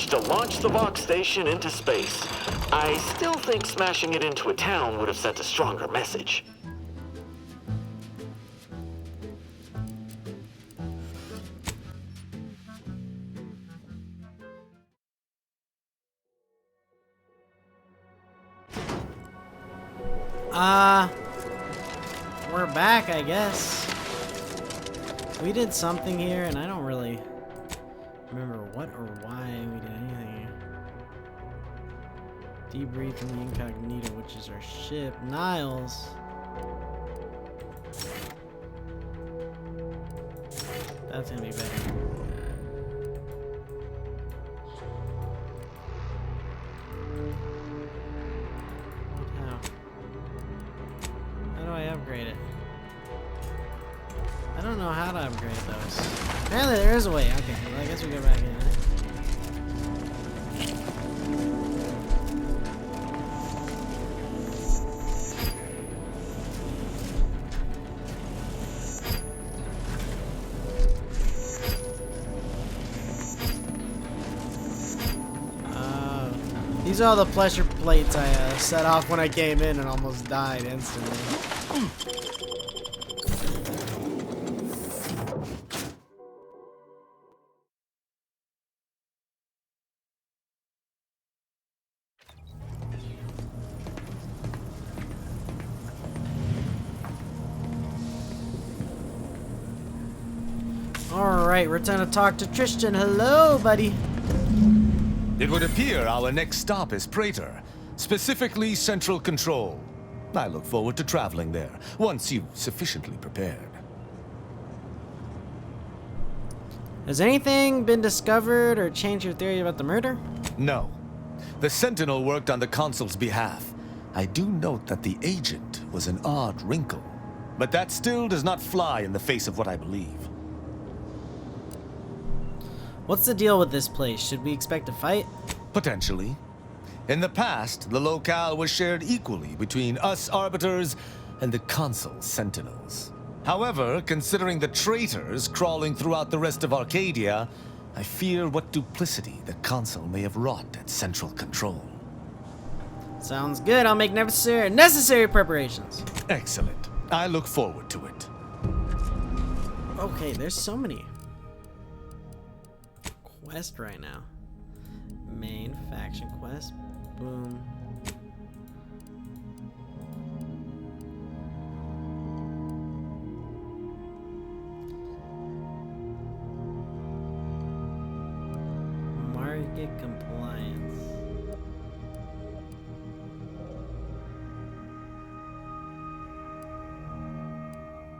managed to launch the Vox station into space. I still think smashing it into a town would have sent a stronger message. We're back, I guess. We did something here, and I don't really remember what or why we did anything here. Debrief in the Incognito, which is our ship. Niles. That's gonna be better. How do I upgrade it? I don't know how to upgrade those. Apparently there is a way. Okay, well I guess we go back in. These are all the pressure plates I set off when I came in and almost died instantly. Alright, we're time to talk to Tristan. Hello, buddy. It would appear our next stop is Praetor, specifically Central Control. I look forward to traveling there, once you've sufficiently prepared. Has anything been discovered or changed your theory about the murder? No. The Sentinel worked on the Consul's behalf. I do note that the agent was an odd wrinkle, but that still does not fly in the face of what I believe. What's the deal with this place? Should we expect a fight? Potentially. In the past, the locale was shared equally between us Arbiters and the Consul's Sentinels. However, considering the traitors crawling throughout the rest of Arcadia, I fear what duplicity the Consul may have wrought at Central Control. Sounds good. I'll make necessary preparations. Excellent. I look forward to it. Okay, there's so many quests right now. Main faction quest. Boom. Market compliance.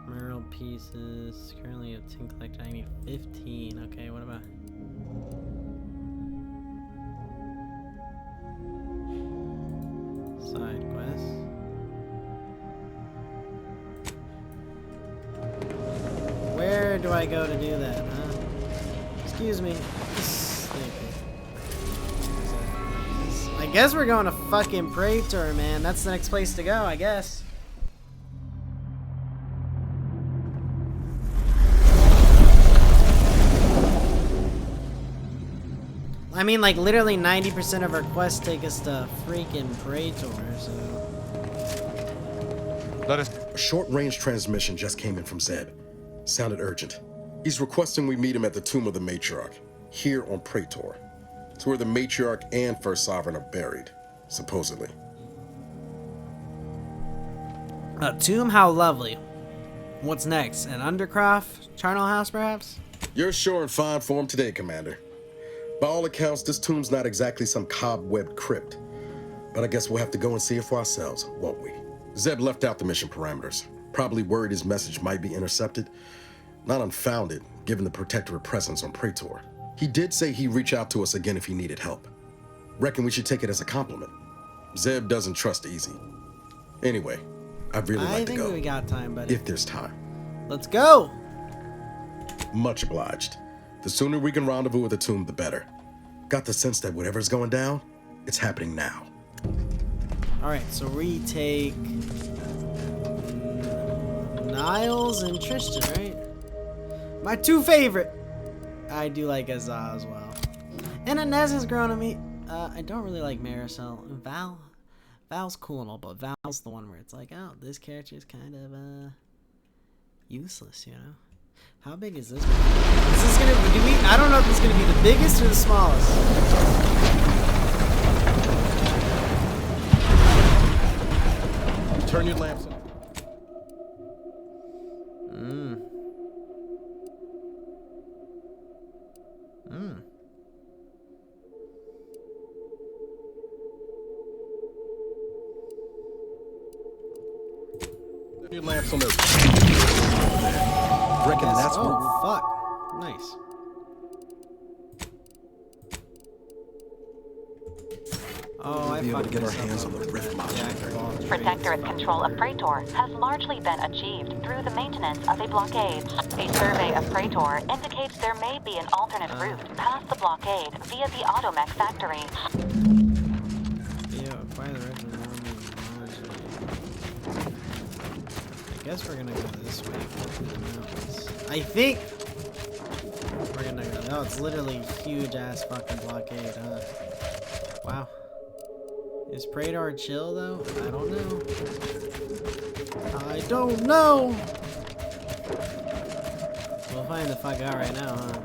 Merle pieces. Currently have 10 collected. I need 15. Okay, what about? Side quest. Where do I go to do that, huh? Excuse me. I guess we're going to fucking Praetor, man. That's the next place to go, I guess. I mean, like, literally 90% of our quests take us to freaking Praetor, so... A short-range transmission just came in from Zeb. Sounded urgent. He's requesting we meet him at the Tomb of the Matriarch, here on Praetor. It's where the Matriarch and First Sovereign are buried, supposedly. A tomb? How lovely. What's next? An Undercroft? Charnel House, perhaps? You're sure in fine form today, Commander. By all accounts, this tomb's not exactly some cobwebbed crypt. But I guess we'll have to go and see it for ourselves, won't we? Zeb left out the mission parameters. Probably worried his message might be intercepted. Not unfounded, given the Protectorate presence on Praetor. He did say he'd reach out to us again if he needed help. Reckon we should take it as a compliment. Zeb doesn't trust easy. Anyway, I'd really like to go. I think we got time, buddy. If there's time. Let's go! Much obliged. The sooner we can rendezvous at the tomb, the better. Got the sense that whatever's going down, it's happening now. Alright, so we take Niles and Tristan, right? My two favorite. I do like Azaz as well. And Inez has grown on me. I don't really like Marisol. Val's cool and all, but Val's the one where it's like, oh, this character is kind of useless, you know? How big is this? Is this gonna be? I don't know if it's gonna be the biggest or the smallest. Turn your lamps on. Your lamps on those. Reckon that's what. Oh, fuck. Nice. Oh, I Be able to fucked get our myself hands up. on the rift Yeah, I module. forgot. Protectorate control of Praetor has largely been achieved through the maintenance of a blockade. A survey of Praetor indicates there may be an alternate route past the blockade via the Automech factory. Yeah, by the red and I guess we're gonna go this way. I think we're gonna go. Oh, it's literally huge ass fucking blockade, huh? Wow. Is Praetor chill though? I don't know. I don't know. We'll find the fuck out right now, huh?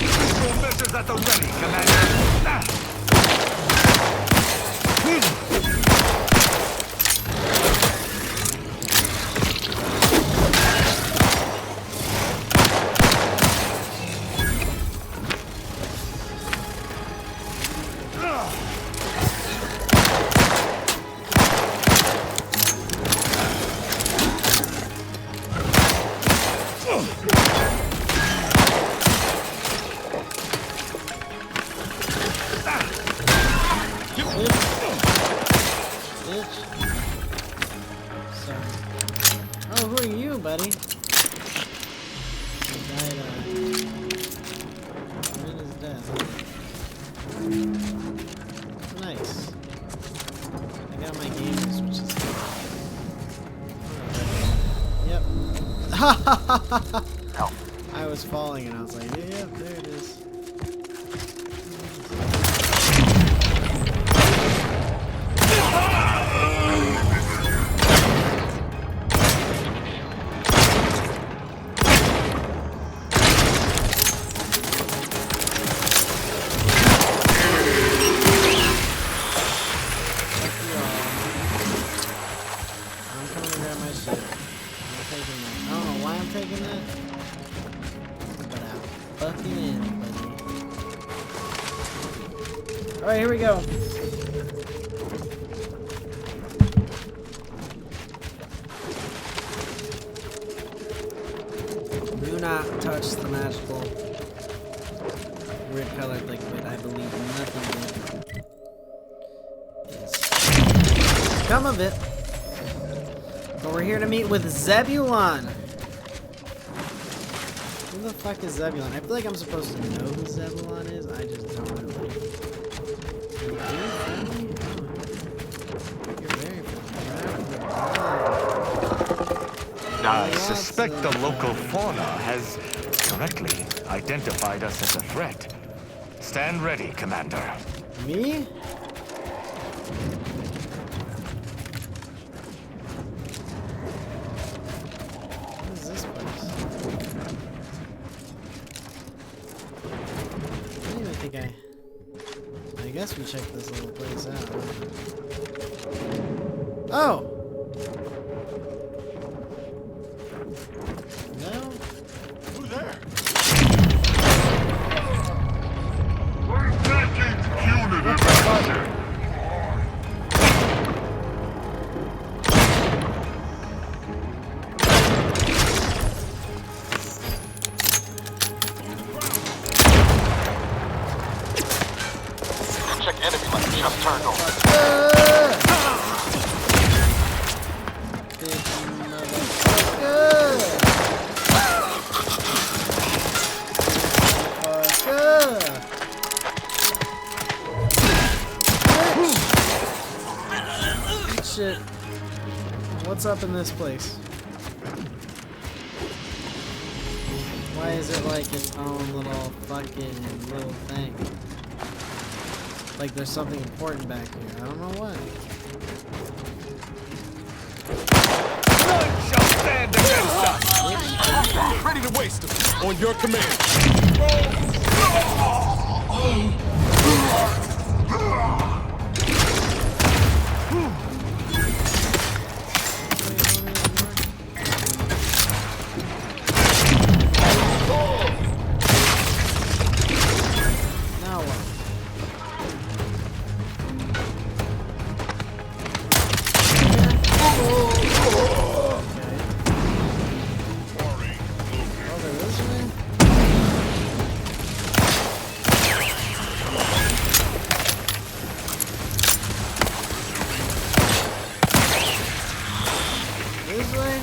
Missiles at the ready, Commander. Bitch. Sorry. Oh, who are you, buddy? He died, in his death. Nice. I got my games, which is yep. I was falling and I was like, yep, there it is. Alright, here we go. Do not touch the magical red colored liquid. I believe nothing good is come of it. But we're here to meet with Zebulon. Who the fuck is Zebulon? I feel like I'm supposed to know who Zebulon is. I just don't really. I suspect the local fauna has correctly identified us as a threat. Stand ready, Commander. Me? What is this place? I don't even think I guess we checked this little place out. Oh! No? Who's there? Check enemy must be just turned on. What's up in this place? Why is it like its own little fucking little thing? Like there's something important back here. I don't know what. None shall stand against us! Ready to waste them. On your command. Now what? Over this way? This way?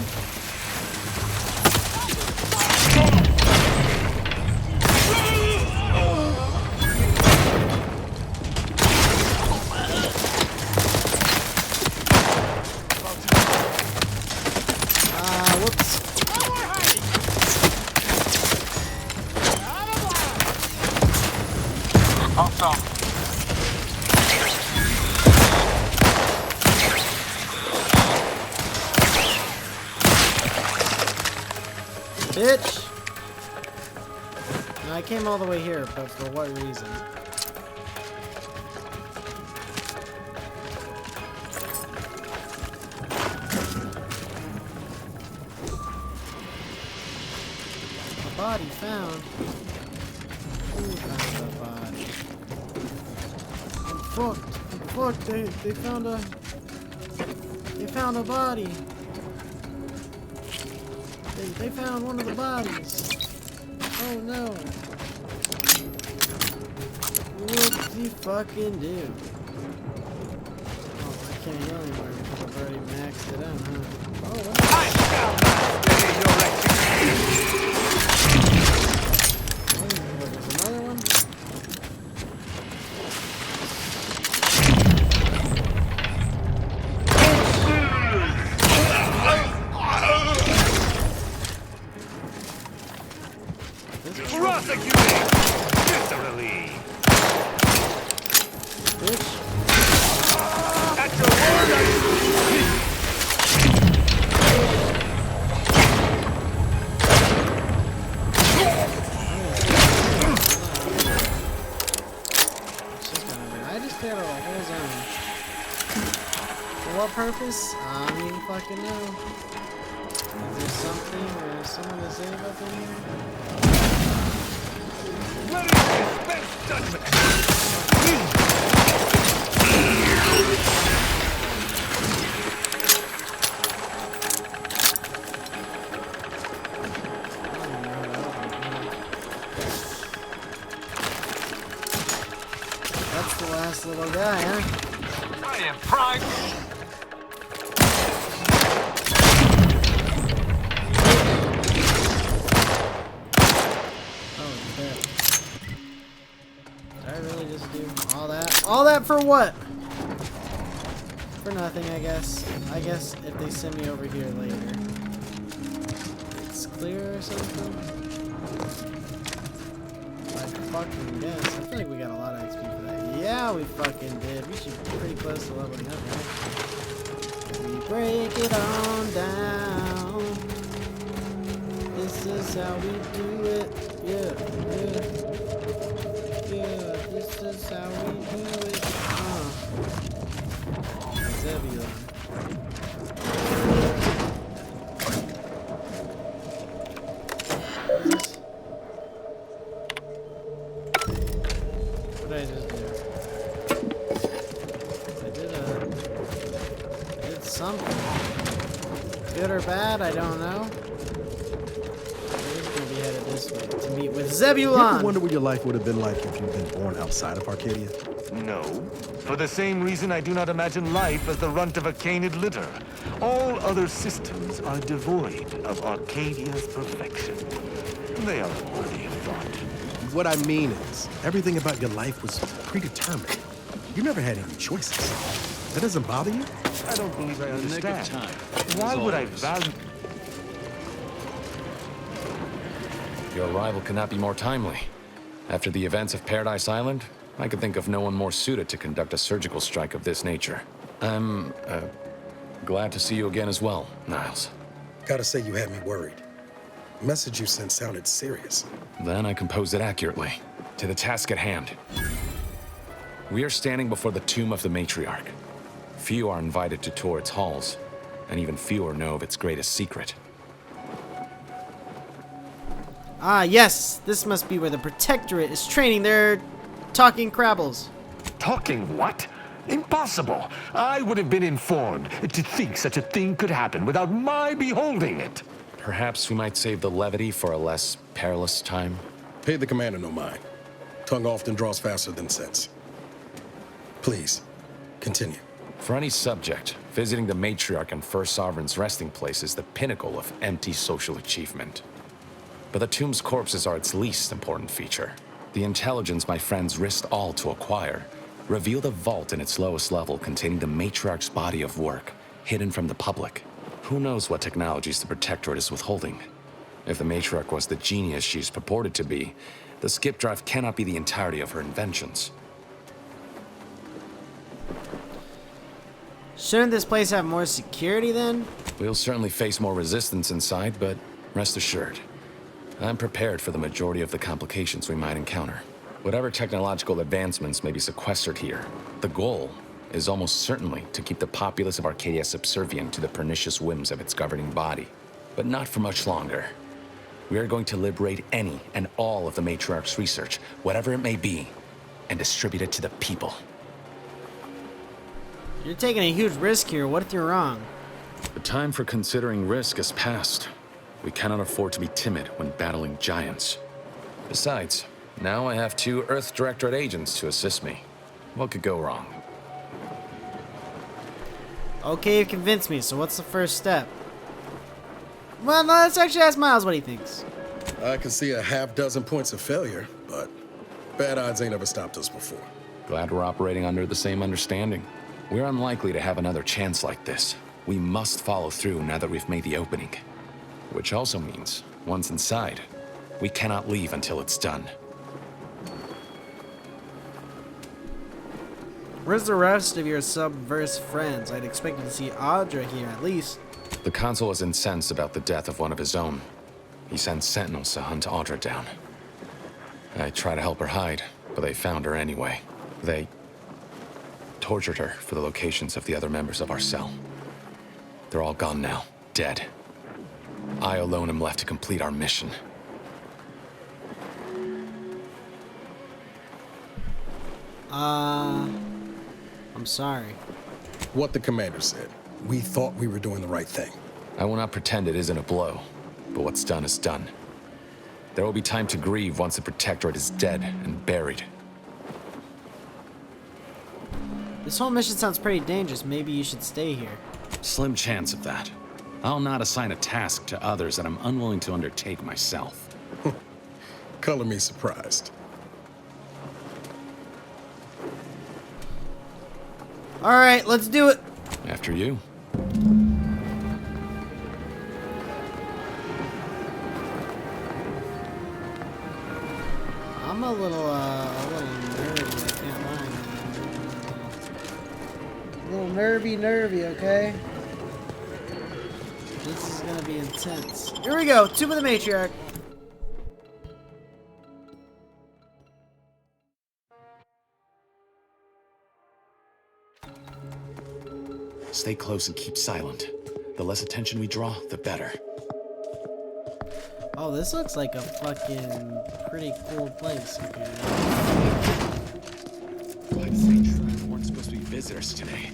Whoops. Bitch! No, I came all the way here, but for what reason? A body found. Who found a body? I'm fucked. I'm fucked. They found a body. They found one of the bodies. Oh no. Whoopsie fucking do. Oh, I can't go anywhere because I've already maxed it out, huh? Oh, wow. I shall not stay your execution! Oh, there's another one. Prosecuting! Viscerally! Bitch. At your word, I I just cleared out a whole zone. For what purpose? I don't even fucking know. Is there something or someone to save up in here? ready to dispense judgment! That's the last little guy, huh? I am prime! Oh, shit. Did I really just do all that? All that for what? For nothing, I guess. I guess if they send me over here later. It's clear or something? I fucking guess. I feel like we got a lot of XP for that. Yeah, we fucking did. We should be pretty close to leveling up, right? We break it on down. This is how we do it. Yeah, yeah. Yeah, this is how we do it. Zebulon. What did I just do? I did something. Good or bad, I don't know. We're just gonna be headed this way to meet with You ever Zebulon. wonder what your life would have been like if you'd been born outside of Arcadia? No. For the same reason I do not imagine life as the runt of a canid litter. All other systems are devoid of Arcadia's perfection. They are worthy of thought. What I mean is, everything about your life was predetermined. You never had any choices. That doesn't bother you? I don't believe I understand. time. Why As would I always. value... Your arrival could not be more timely. After the events of Paradise Island, I could think of no one more suited to conduct a surgical strike of this nature. I'm, glad to see you again as well, Niles. Gotta say, you had me worried. The message you sent sounded serious. Then I composed it accurately. To the task at hand. We are standing before the tomb of the matriarch. Few are invited to tour its halls, and even fewer know of its greatest secret. Ah, yes! This must be where the Protectorate is training their talking crabbles. Talking what? Impossible. I would have been informed. To think such a thing could happen without my beholding it. Perhaps we might save the levity for a less perilous time. Pay the commander no mind. Tongue often draws faster than sense. Please, continue. For any subject, visiting the matriarch and First Sovereign's resting place is the pinnacle of empty social achievement. But the tomb's corpses are its least important feature. The intelligence my friends risked all to acquire revealed a vault in its lowest level containing the matriarch's body of work, hidden from the public. Who knows what technologies the Protectorate is withholding? If the matriarch was the genius she's purported to be, the skip drive cannot be the entirety of her inventions. Shouldn't this place have more security then? We'll certainly face more resistance inside, but rest assured, I'm prepared for the majority of the complications we might encounter. Whatever technological advancements may be sequestered here, the goal is almost certainly to keep the populace of Arcadia subservient to the pernicious whims of its governing body. But not for much longer. We are going to liberate any and all of the matriarch's research, whatever it may be, and distribute it to the people. You're taking a huge risk here. What if you're wrong? The time for considering risk is past. We cannot afford to be timid when battling giants. Besides, now I have 2 Earth Directorate agents to assist me. What could go wrong? Okay, you've convinced me, so what's the first step? Well, no, let's actually ask Miles what he thinks. I can see a half-dozen points of failure, but bad odds ain't ever stopped us before. Glad we're operating under the same understanding. We're unlikely to have another chance like this. We must follow through now that we've made the opening. Which also means, once inside, we cannot leave until it's done. Where's the rest of your subverse friends? I'd expect to see Audra here at least. The consul is incensed about the death of one of his own. He sent sentinels to hunt Audra down. I tried to help her hide, but they found her anyway. They tortured her for the locations of the other members of our cell. They're all gone now, dead. I alone am left to complete our mission. I'm sorry. What the commander said. We thought we were doing the right thing. I will not pretend it isn't a blow, but what's done is done. There will be time to grieve once the Protectorate is dead and buried. This whole mission sounds pretty dangerous. Maybe you should stay here. Slim chance of that. I'll not assign a task to others that I'm unwilling to undertake myself. Color me surprised. Alright, let's do it. After you. I'm a little nervy, I can't lie, man. A little nervy, okay? This is gonna be intense. Here we go, Tomb of the Matriarch. Stay close and keep silent. The less attention we draw, the better. Oh, this looks like a fucking pretty cool place. Okay. Like Saint weren't supposed to be visitors today.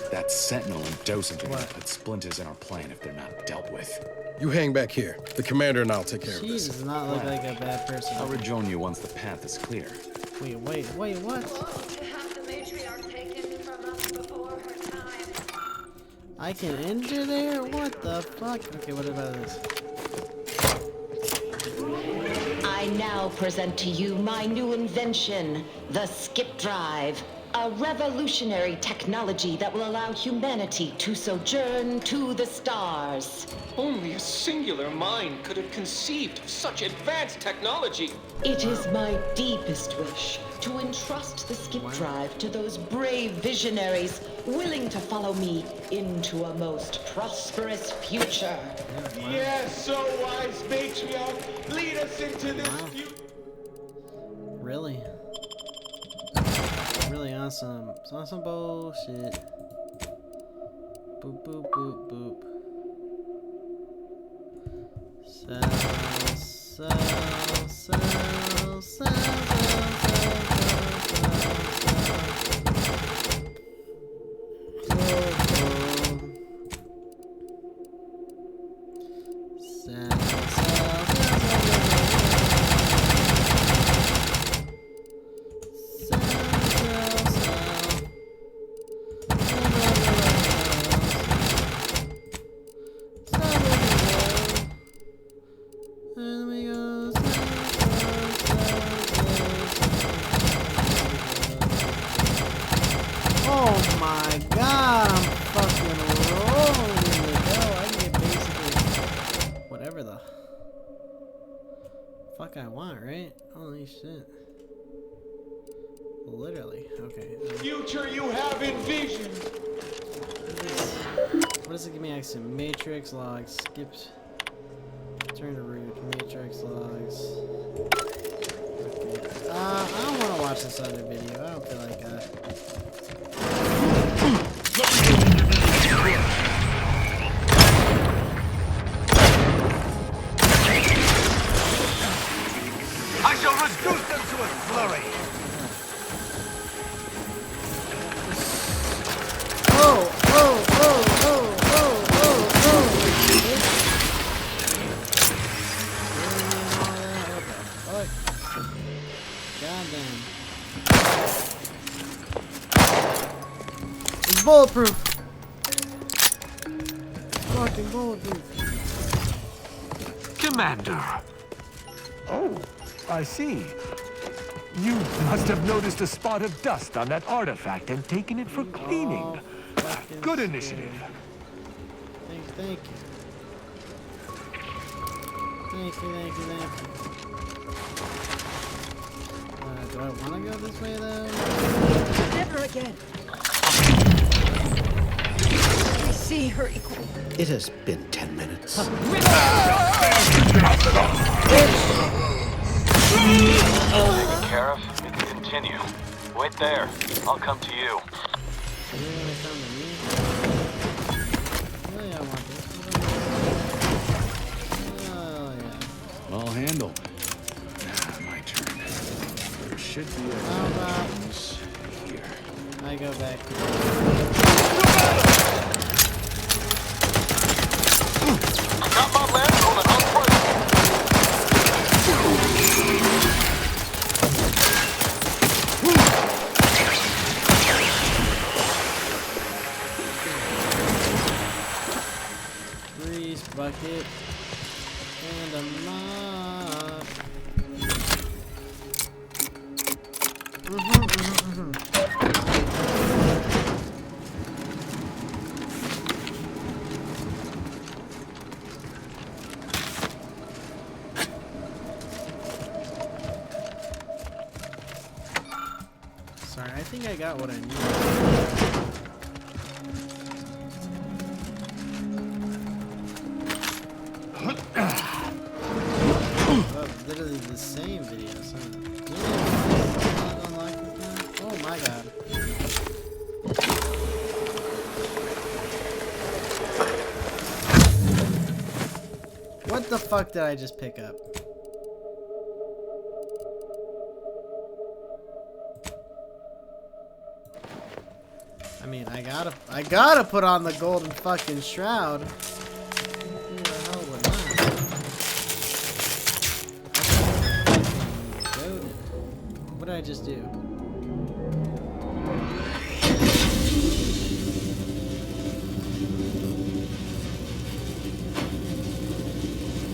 That sentinel and dosage are gonna put splinters in our plan if they're not dealt with. You hang back here. The commander and I'll take care of She this. does not look like a bad person. I'll rejoin you once the path is clear. Wait, what? To have the matriarch taken from us before her time. I can enter there? What the fuck? Okay, what about this? I now present to you my new invention, the skip drive. A revolutionary technology that will allow humanity to sojourn to the stars. Only a singular mind could have conceived of such advanced technology. It is my deepest wish to entrust the skip drive to those brave visionaries willing to follow me into a most prosperous future. Yes, so wise matriarch, lead us into this future. Really? Really awesome. It's on some bullshit. Boop, boop, boop, boop. Oh my god, I'm fucking rolling in the dough. I can get basically whatever the fuck I want, right? Holy shit. Literally. Okay. Future you have envisioned. What does it give me access to? Matrix logs. Skipped. Turn to root. Matrix logs. Okay. I don't want to watch this other video. I don't feel like I shall reduce them to a flurry. It's bulletproof. Fucking bulletproof. Commander. Oh, I see. You must have noticed a spot of dust on that artifact and taken it for cleaning. Good initiative. Thank you. Thank you. Do I want to go this way though? Never again. We see her equal. It has been 10 minutes. Taken care of, we can continue. Wait there. I'll come to you. I'll handle. My turn. There should be a here. I go back. Got my lens on an unfriendly. Grease bucket and a mop. Sorry, I think I got what I need. Oh, literally the same videos, huh? Oh my god. What the fuck did I just pick up? I mean, I gotta put on the golden fucking shroud. Who the hell would not? What did I just do?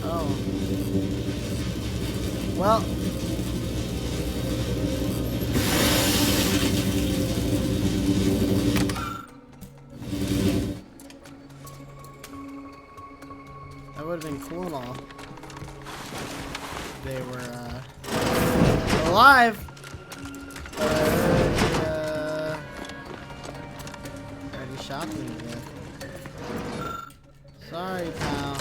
Oh. Well. would have been cool and all. They were alive. But I already shot them to death. Sorry, pal.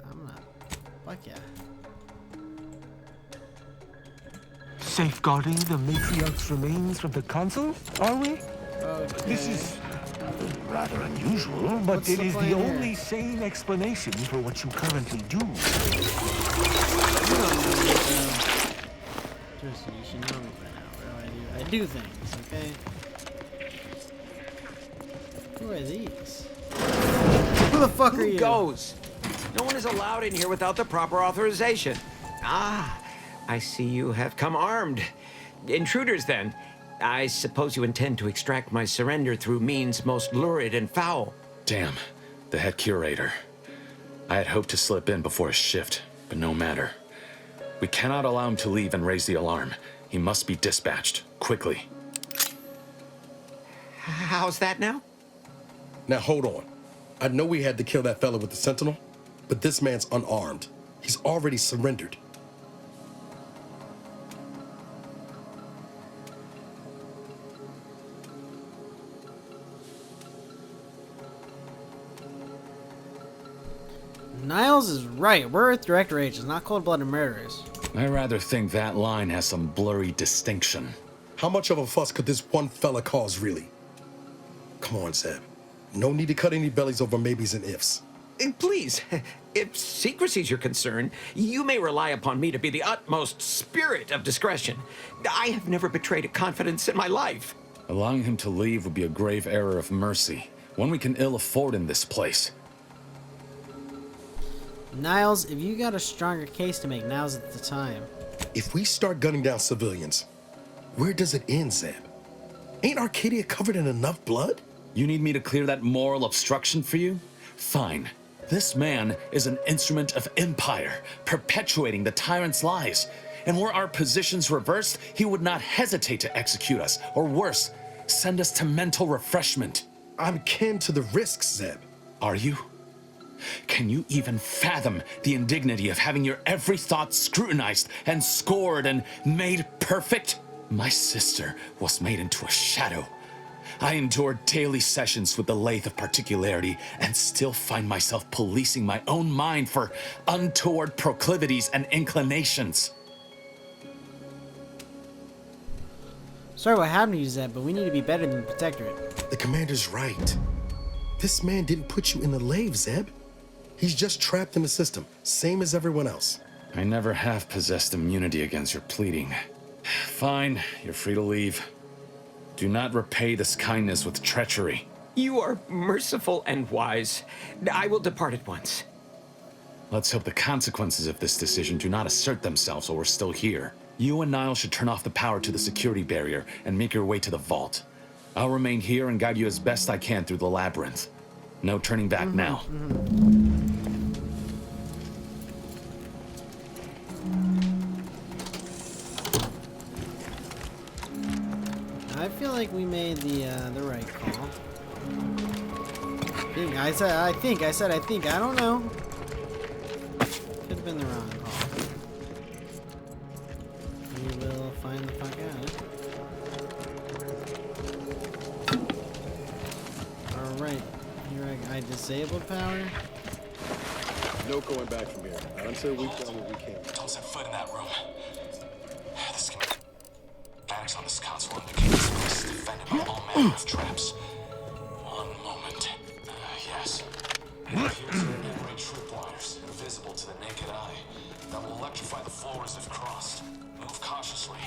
I'm not. Fuck yeah. Safeguarding the matriarch's remains from the council, are we? Okay. This is rather unusual, but What's it the is plan the here? only sane explanation for what you currently do. You should know me by now. What do? I do things, okay? Who are these? Who the fuck are you? Who goes? No one is allowed in here without the proper authorization. Ah, I see you have come armed. Intruders, then. I suppose you intend to extract my surrender through means most lurid and foul. Damn, the head curator. I had hoped to slip in before his shift, but no matter. We cannot allow him to leave and raise the alarm. He must be dispatched, quickly. How's that now? Now hold on. I know we had to kill that fella with the Sentinel, but this man's unarmed. He's already surrendered. Niles is right. We're Earth Director agents, not cold-blooded murderers. I rather think that line has some blurry distinction. How much of a fuss could this one fella cause, really? Come on, Zeb. No need to cut any bellies over maybes and ifs. Please, if secrecy's your concern, you may rely upon me to be the utmost spirit of discretion. I have never betrayed a confidence in my life. Allowing him to leave would be a grave error of mercy, one we can ill afford in this place. Niles, if you got a stronger case to make, now's the time. If we start gunning down civilians, where does it end, Zeb? Ain't Arcadia covered in enough blood? You need me to clear that moral obstruction for you? Fine. This man is an instrument of empire, perpetuating the tyrant's lies. And were our positions reversed, he would not hesitate to execute us, or worse, send us to mental refreshment. I'm kin to the risks, Zeb. Are you? Can you even fathom the indignity of having your every thought scrutinized and scored and made perfect? My sister was made into a shadow. I endured daily sessions with the lathe of particularity and still find myself policing my own mind for untoward proclivities and inclinations. Sorry what happened to you, Zeb, but we need to be better than the Protectorate. The commander's right. This man didn't put you in the lathe, Zeb. He's just trapped in the system, same as everyone else. I never have possessed immunity against your pleading. Fine, you're free to leave. Do not repay this kindness with treachery. You are merciful and wise. I will depart at once. Let's hope the consequences of this decision do not assert themselves while we're still here. You and Niall should turn off the power to the security barrier and make your way to the vault. I'll remain here and guide you as best I can through the labyrinth. No turning back now. I feel like we made the right call. I think. I don't know. Could have been the wrong call. We will find the fuck out. Alright. Here I disabled power. No going back from here. Not until we've done what we can. Don't set foot in that room. The schematics on this console indicate this place is defended by all manner of traps. One moment. Yes. It appears there are memory tripwires, invisible to the naked eye, that will electrify the floors if crossed. Move cautiously.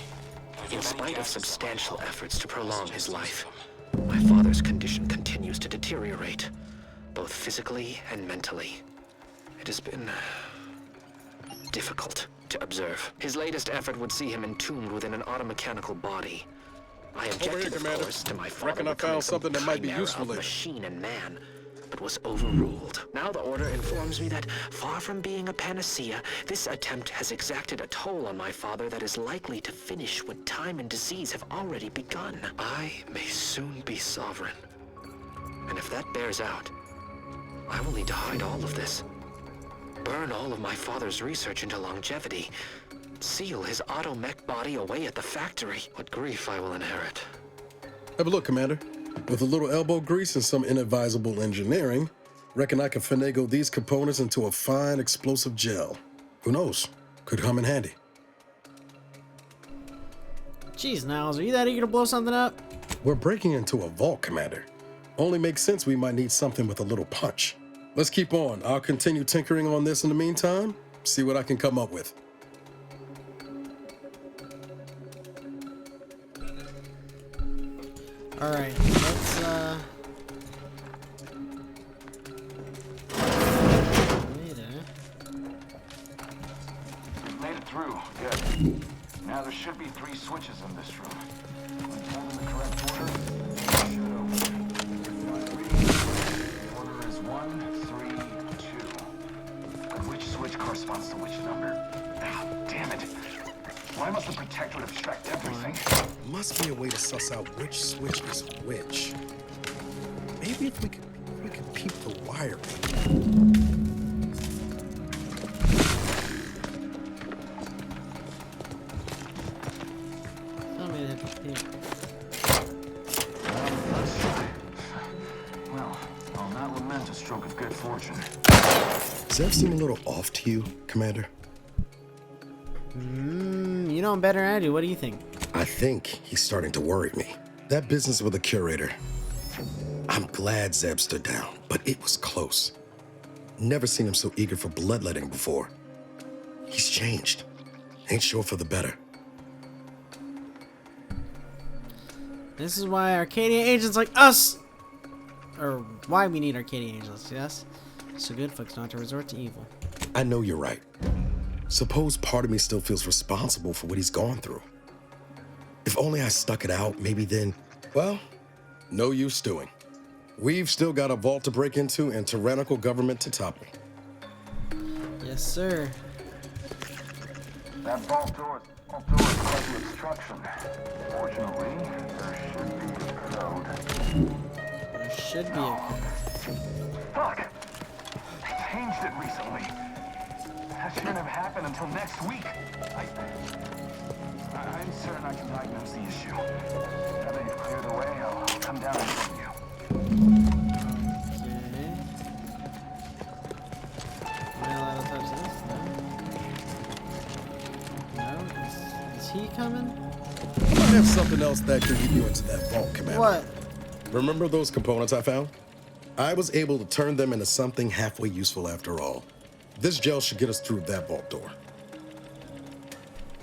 In spite of substantial efforts to prolong his life, my father's condition continues to deteriorate, both physically and mentally. It has been difficult to observe. His latest effort would see him entombed within an automechanical body. I objected, of course, to my father Reckon I found something that might be useful of later. machine and man, but was overruled. Now the Order informs me that, far from being a panacea, this attempt has exacted a toll on my father that is likely to finish when time and disease have already begun. I may soon be sovereign. And if that bears out, I will need to hide all of this. Burn all of my father's research into longevity. Seal his auto-mech body away at the factory. What grief I will inherit. Have a look, Commander. With a little elbow grease and some inadvisable engineering, reckon I can finagle these components into a fine explosive gel. Who knows? Could come in handy. Jeez, Niles, are you that eager to blow something up? We're breaking into a vault, Commander. Only makes sense we might need something with a little punch. Let's keep on. I'll continue tinkering on this in the meantime, see what I can come up with. Alright, let's Made it through. Good. Now there should be 3 switches in this room. When pulled in the correct order, it should open. Order is 1, 3, 2. But which switch corresponds to which number? Ah, damn it. Why must the Protectorate abstract everything? Must be a way to suss out which switch is which. Maybe if we could peep the wiring. Let's try. Well, I'll not lament a stroke of good fortune. Does that seem a little off to you, Commander? you know him better than I do. What do you think? I think he's starting to worry me. That business with the curator. I'm glad Zeb stood down, but it was close. Never seen him so eager for bloodletting before. He's changed. Ain't sure for the better. This is why Arcadia agents like us, or why we need Arcadia agents, yes? So good folks not to resort to evil. I know you're right. Suppose part of me still feels responsible for what he's gone through. If only I stuck it out, maybe then, well, no use stewing. We've still got a vault to break into and tyrannical government to topple. Yes, sir. That vault door is quite the obstruction. Fortunately, there should be a code. There should be a code. Fuck! They changed it recently. That shouldn't have happened until next week. I'm certain I can diagnose the issue. Now that you've cleared the way, I'll come down and join you. Okay. Am I allowed to touch this? No? No? Is he coming? I might have something else that could get you into that vault, Commander. What? Remember those components I found? I was able to turn them into something halfway useful after all. This gel should get us through that vault door.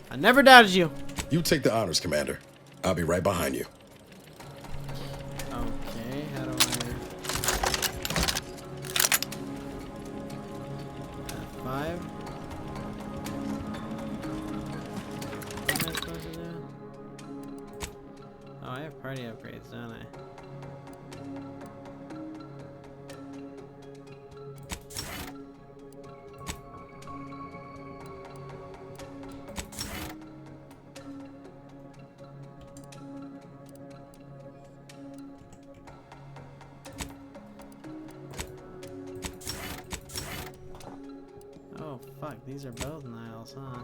I never doubted you. You take the honors, Commander. I'll be right behind you. Okay, how do I... F5? What am I supposed to do? Oh, I have party upgrades, don't I? Oh, fuck, these are both Niles, huh?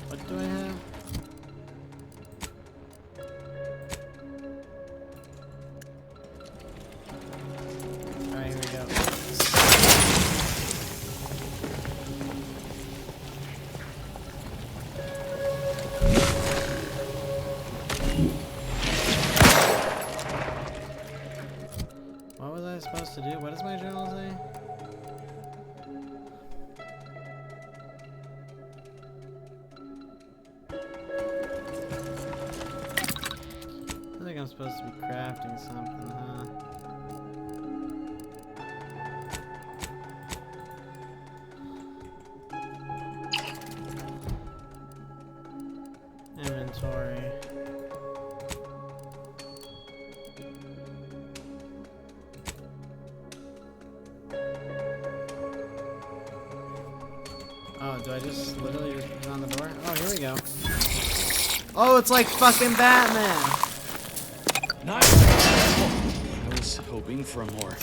What do I have? Alright, here we go. What was I supposed to do? What does my journal say? I think I'm supposed to be crafting something, huh? Inventory. Oh, do I just literally just put it on the door? Oh, here we go. Oh, it's like fucking Batman. Nice. I was hoping for a more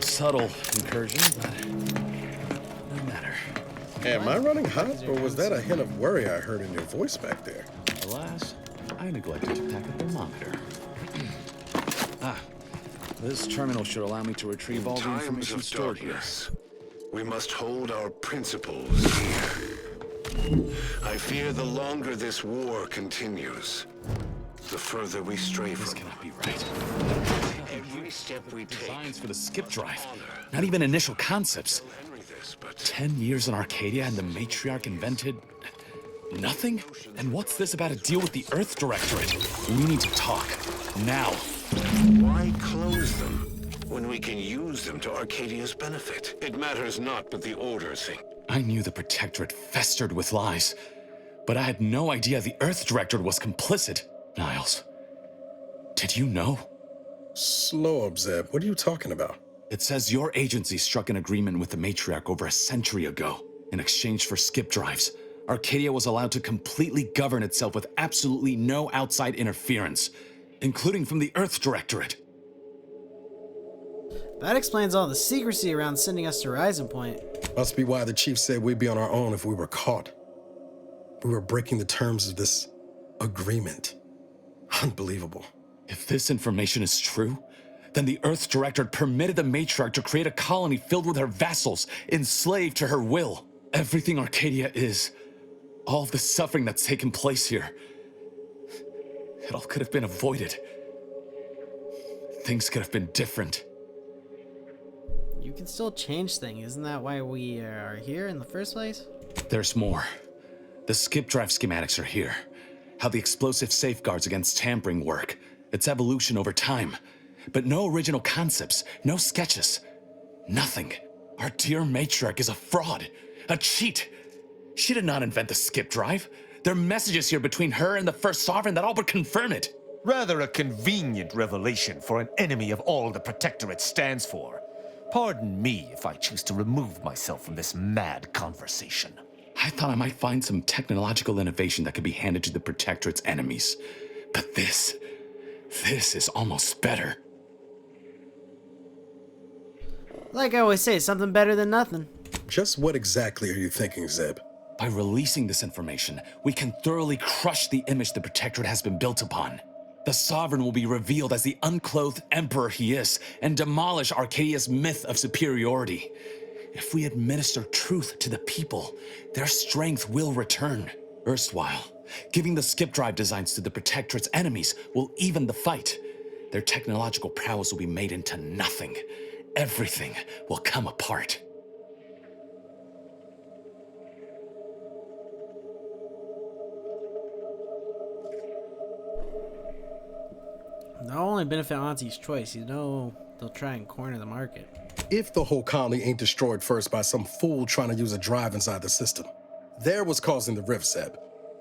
subtle incursion, but no matter. Am I running hot, or was that a hint of worry I heard in your voice back there? Alas, I neglected to pack a thermometer. This terminal should allow me to retrieve all the information stored here. We must hold our principles here. I fear the longer this war continues, the further we stray from. This cannot be right. Every step we take. Designs for the skip drive. Not even initial concepts. 10 years in Arcadia and the Matriarch invented nothing? And what's this about a deal with the Earth Directorate? We need to talk. Now. Why close them when we can use them to Arcadia's benefit? It matters not what the Order think. I knew the Protectorate festered with lies, but I had no idea the Earth Directorate was complicit. Niles, did you know? Slow up, Zeb. What are you talking about? It says your agency struck an agreement with the Matriarch over a century ago. In exchange for skip drives, Arcadia was allowed to completely govern itself with absolutely no outside interference, including from the Earth Directorate. That explains all the secrecy around sending us to Horizon Point. Must be why the chief said we'd be on our own if we were caught. We were breaking the terms of this agreement. Unbelievable. If this information is true, then the Earth Directorate permitted the Matriarch to create a colony filled with her vassals, enslaved to her will. Everything Arcadia is, all of the suffering that's taken place here, it all could have been avoided. Things could have been different. You can still change things. Isn't that why we are here in the first place? There's more. The skip drive schematics are here. How the explosive safeguards against tampering work. Its evolution over time. But no original concepts, no sketches. Nothing. Our dear Matriarch is a fraud. A cheat. She did not invent the skip drive. There are messages here between her and the First Sovereign that all but confirm it. Rather a convenient revelation for an enemy of all the Protectorate stands for. Pardon me if I choose to remove myself from this mad conversation. I thought I might find some technological innovation that could be handed to the Protectorate's enemies. But this is almost better. Like I always say, something better than nothing. Just what exactly are you thinking, Zeb? By releasing this information, we can thoroughly crush the image the Protectorate has been built upon. The Sovereign will be revealed as the unclothed emperor he is, and demolish Arcadia's myth of superiority. If we administer truth to the people, their strength will return. Erstwhile, giving the skip drive designs to the Protectorate's enemies will even the fight. Their technological prowess will be made into nothing. Everything will come apart. That'll only benefit Auntie's choice. You know they'll try and corner the market. If the whole colony ain't destroyed first by some fool trying to use a drive inside the system. There was causing the rift, Zeb.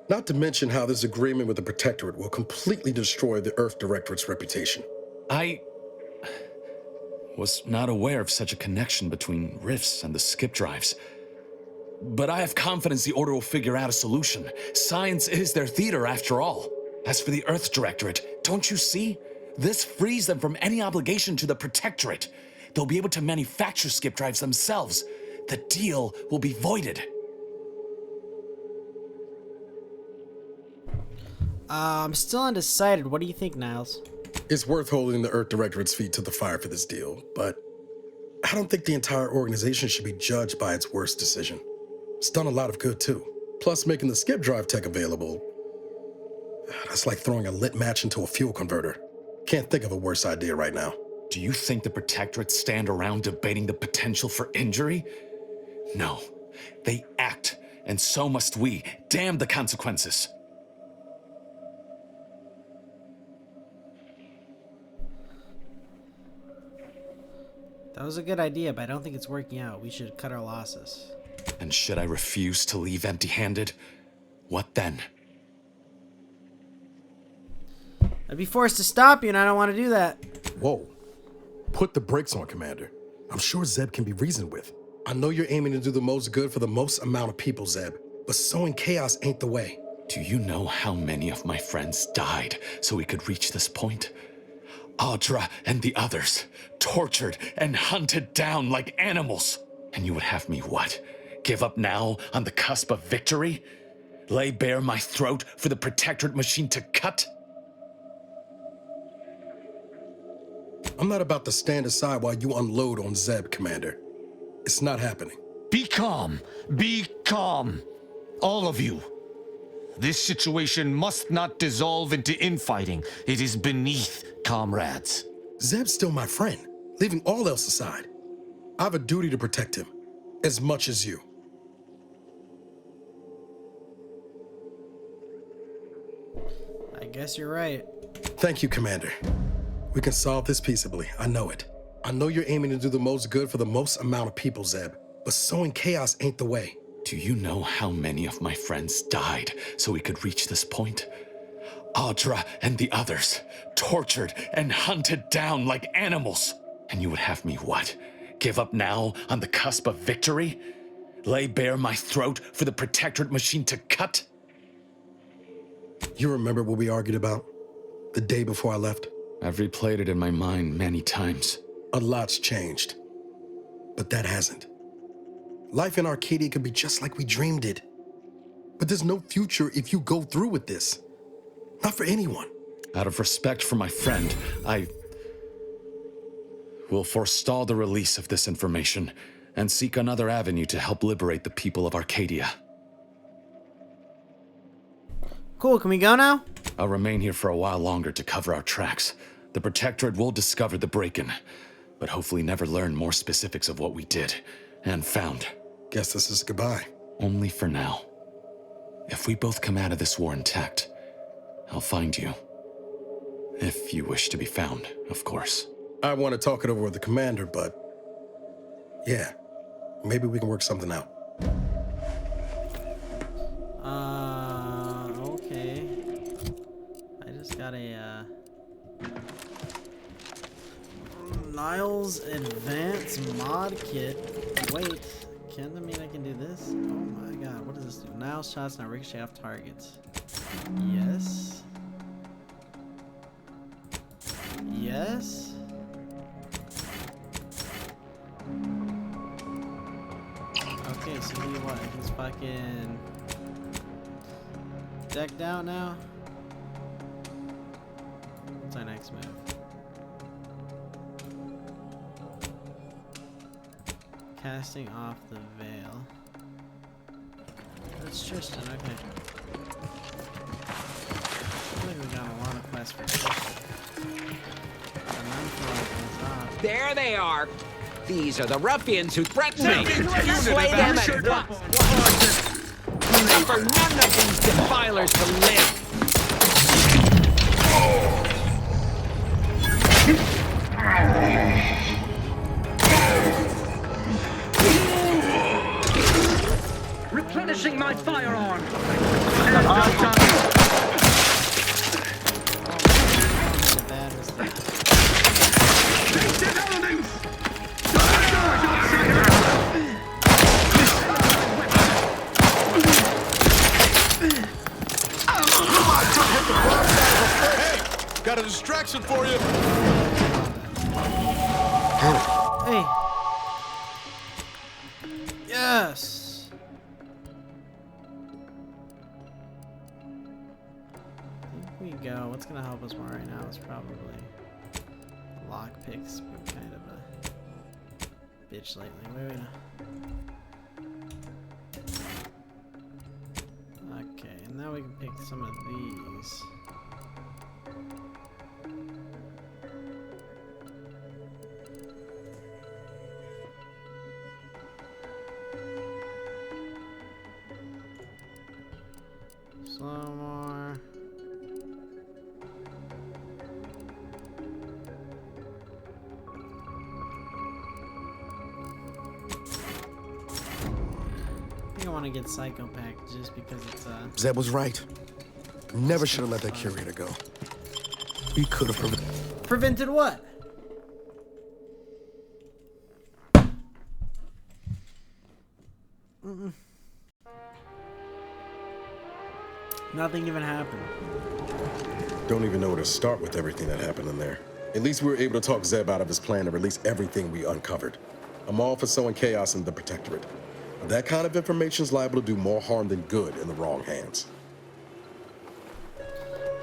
Not to mention how this agreement with the Protectorate will completely destroy the Earth Directorate's reputation. I was not aware of such a connection between rifts and the skip drives. But I have confidence the Order will figure out a solution. Science is their theater, after all. As for the Earth Directorate, don't you see? This frees them from any obligation to the Protectorate. They'll be able to manufacture skip drives themselves. The deal will be voided. I'm still undecided. What do you think, Niles? It's worth holding the Earth Directorate's feet to the fire for this deal, but I don't think the entire organization should be judged by its worst decision. It's done a lot of good, too. Plus, making the skip drive tech available, that's like throwing a lit match into a fuel converter. Can't think of a worse idea right now. Do you think the Protectorate stand around debating the potential for injury? No. They act, and so must we. Damn the consequences. That was a good idea, but I don't think it's working out. We should cut our losses. And should I refuse to leave empty-handed? What then? I'd be forced to stop you, and I don't want to do that. Whoa. Put the brakes on, Commander. I'm sure Zeb can be reasoned with. I know you're aiming to do the most good for the most amount of people, Zeb, but sowing chaos ain't the way. Do you know how many of my friends died so we could reach this point? Audra and the others, tortured and hunted down like animals. And you would have me what? Give up now on the cusp of victory? Lay bare my throat for the Protectorate machine to cut? I'm not about to stand aside while you unload on Zeb, Commander. It's not happening. Be calm. Be calm. All of you. This situation must not dissolve into infighting. It is beneath, comrades. Zeb's still my friend, leaving all else aside. I have a duty to protect him, as much as you. I guess you're right. Thank you, Commander. We can solve this peaceably, I know it. I know you're aiming to do the most good for the most amount of people, Zeb, but sowing chaos ain't the way. Do you know how many of my friends died so we could reach this point? Audra and the others, tortured and hunted down like animals. And you would have me what? Give up now on the cusp of victory? Lay bare my throat for the Protectorate machine to cut? You remember what we argued about the day before I left? I've replayed it in my mind many times. A lot's changed, but that hasn't. Life in Arcadia could be just like we dreamed it. But there's no future if you go through with this. Not for anyone. Out of respect for my friend, I will forestall the release of this information and seek another avenue to help liberate the people of Arcadia. Cool, can we go now? I'll remain here for a while longer to cover our tracks. The Protectorate will discover the break-in, but hopefully never learn more specifics of what we did and found. Guess this is goodbye. Only for now. If we both come out of this war intact, I'll find you. If you wish to be found, of course. I want to talk it over with the Commander, but yeah, maybe we can work something out. Okay. I just got a, Niles Advanced Mod Kit. Wait, can that mean I can do this? Oh my god, what does this do? Niles shots now ricochet off targets. Yes. Yes. Okay, so he what? He's fucking decked out now? What's our next move? Casting off the veil. That's Tristan, okay. I think we got a lot of quests for Tristan. There they are. These are the ruffians who threatened me. Slay them at once. For none of these defilers to live. Replenishing my firearm. Got a distraction for you. Hey. Yes. Here we go. What's gonna help us more right now is probably lockpicks. Been kind of a bitch lately. Wait. Okay, and now we can pick some of these. Some more. I think I want to get Psycho Pack just because it's Zeb was right. Never should have let that curator go. We could have prevented what? Nothing even happened. Don't even know where to start with everything that happened in there. At least we were able to talk Zeb out of his plan to release everything we uncovered. I'm all for sowing chaos in the Protectorate. But that kind of information is liable to do more harm than good in the wrong hands.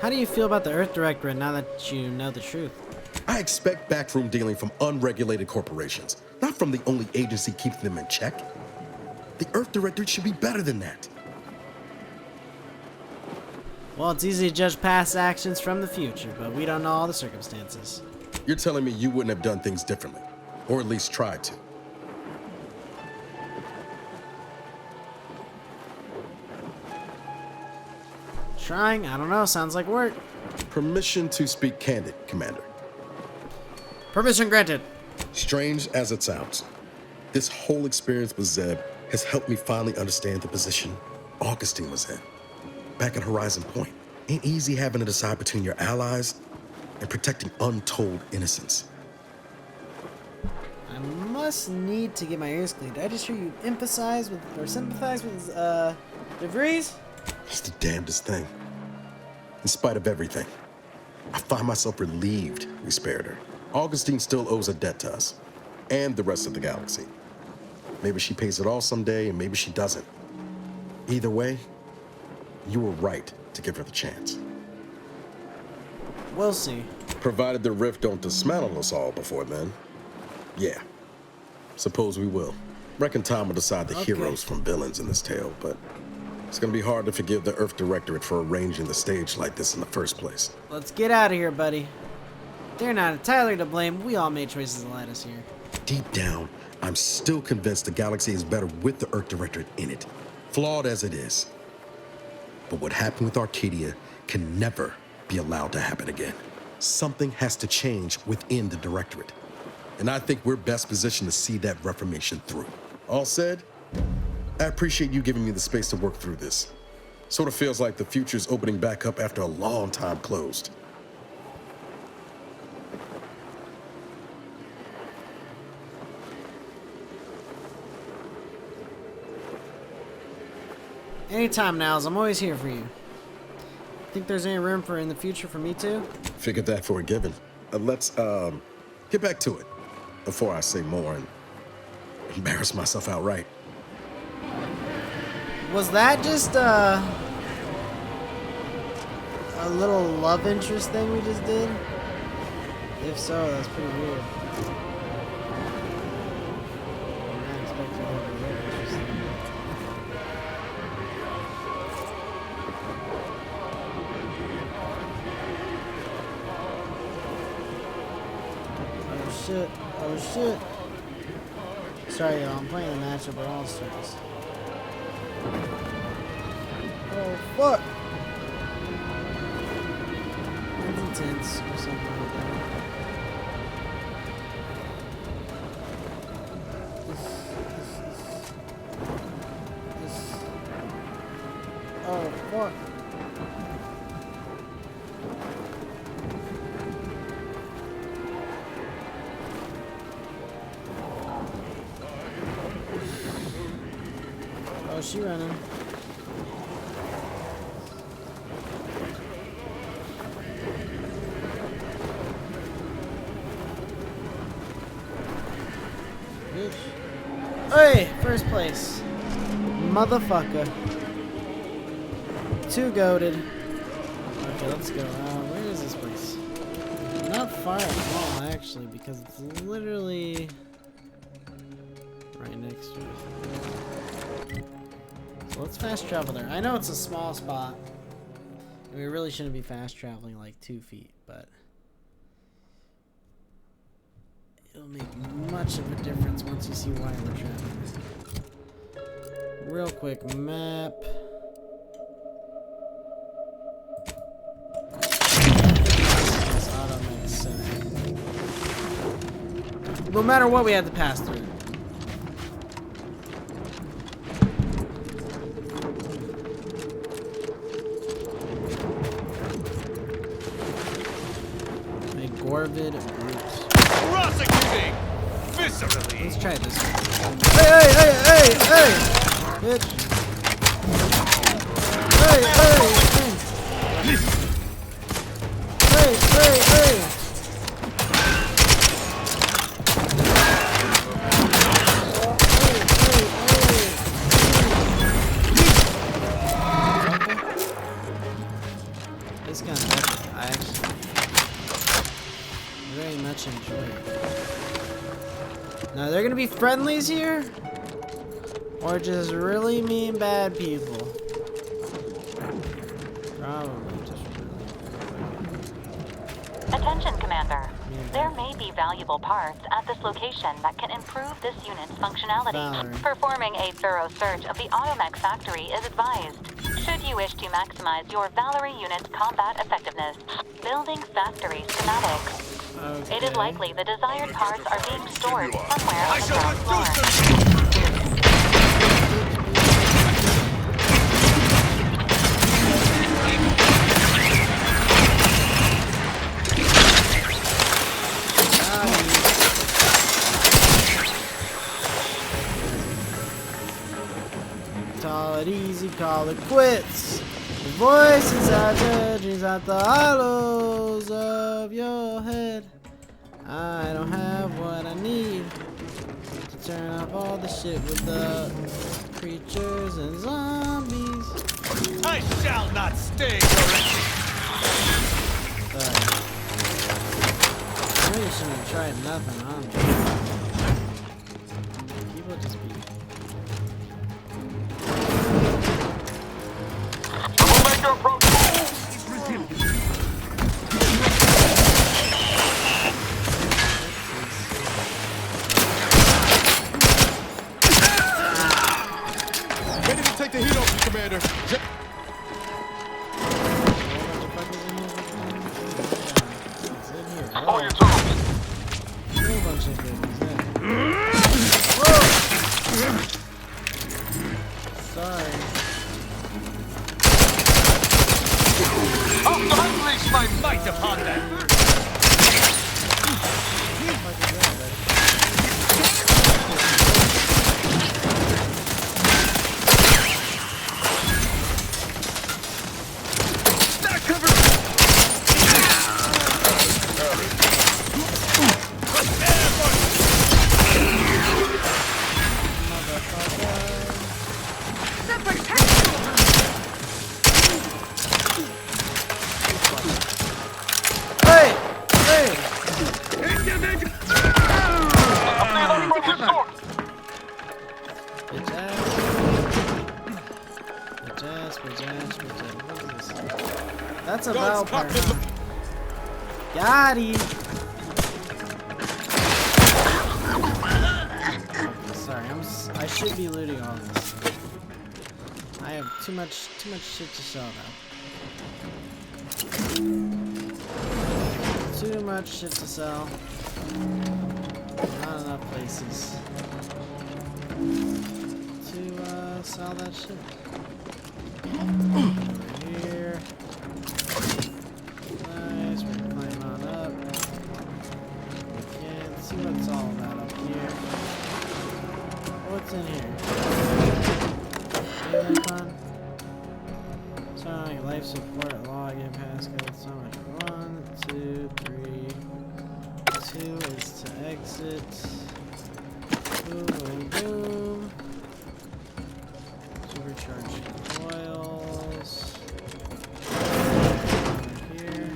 How do you feel about the Earth Directorate now that you know the truth? I expect backroom dealing from unregulated corporations, not from the only agency keeping them in check. The Earth Directorate should be better than that. Well, it's easy to judge past actions from the future, but we don't know all the circumstances. You're telling me you wouldn't have done things differently, or at least tried to. Trying? I don't know. Sounds like work. Permission to speak candid, Commander. Permission granted. Strange as it sounds, this whole experience with Zeb has helped me finally understand the position Augustine was in. Back at Horizon Point, ain't easy having to decide between your allies and protecting untold innocence. I must need to get my ears cleaned. Did I just hear you emphasize with or sympathize with DeVries? It's the damnedest thing. In spite of everything, I find myself relieved we spared her. Augustine still owes a debt to us, and the rest of the galaxy. Maybe she pays it all someday, and maybe she doesn't. Either way, you were right to give her the chance. We'll see. Provided the rift don't dismantle us all before then. Yeah, suppose we will. Reckon time will decide the heroes from villains in this tale, but it's gonna be hard to forgive the Earth Directorate for arranging the stage like this in the first place. Let's get out of here, buddy. They're not entirely to blame. We all made choices that led us here. Deep down, I'm still convinced the galaxy is better with the Earth Directorate in it, flawed as it is. But what happened with Arcadia can never be allowed to happen again. Something has to change within the Directorate, and I think we're best positioned to see that reformation through. All said, I appreciate you giving me the space to work through this. Sort of feels like the future's opening back up after a long time closed. Anytime, Niles. I'm always here for you. Think there's any room for in the future for me too? Figured that for a given. Let's get back to it before I say more and embarrass myself outright. Was that just a little love interest thing we just did? If so, that's pretty weird. I'm not expecting a love interest thing. Oh shit. Oh shit. Sorry y'all, I'm playing a matchup with All Stars. Oh fuck! That's intense or something like that. This. Oh fuck! Oh, she running. Hey, first place. Motherfucker. Too goated. Okay, let's go. Where is this place? Not far at all, actually, because it's literally right next to it. So let's fast travel there. I know it's a small spot. And we really shouldn't be fast traveling like 2 feet, but it'll make much of a difference once you see why we're traveling. Real quick map. This auto makes sense. No matter what, we had to pass through. Gorvid groups. Prosecuting! Viscerally! Let's try this one. Hey, hey, hey, hey, hey! Bitch! Hey, hey, hey! much enjoy it. Now, they're gonna be friendlies here? Or just really mean bad people? Probably just really bad. Attention, Commander. There may be valuable parts at this location that can improve this unit's functionality. Valerie. Performing a thorough search of the Automech factory is advised. Should you wish to maximize your Valerie unit's combat effectiveness, building factory schematics. Okay. It is likely the desired parts are being stored somewhere on the ground floor. Call it easy, call it quits. The voice inside your dreams out the hollows of your head. I don't have what I need to turn off all the shit with the creatures and zombies. I shall not stay, I really shouldn't have tried nothing on me. People just be. Troublemaker approach. Ready to take the heat off you, Commander. Sorry. I'll unleash my might upon them. That's a Valpar, huh? Got him! Okay, sorry, I should be looting all this. I have too much shit to sell now. Too much shit to sell. Not enough places to sell that shit. Over here. Nice, we're gonna climb on up. We can see what it's all about up here. What's in here? Anything fun? Sorry, life support, login, passcode, so much. 1, 2, 3. 2 is to exit. Boom, boom, boom. Supercharged coils. Here.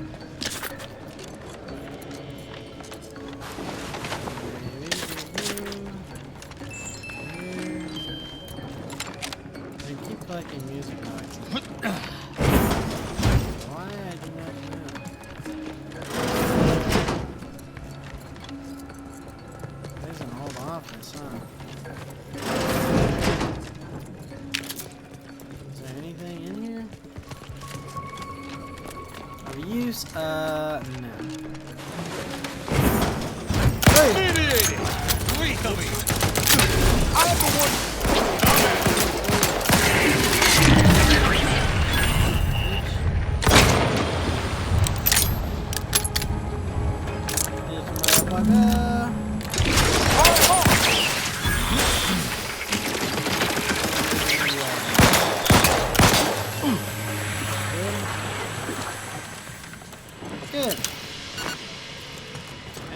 I keep collecting music boxes. Why I do not know. There's an old office, huh? Is there anything in here? Of use? No. Hey! Mediating! Lethally! I'm the one! Good.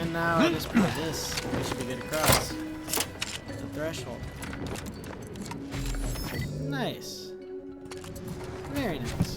And now I just put this. We should be good across the threshold. Nice. Very nice.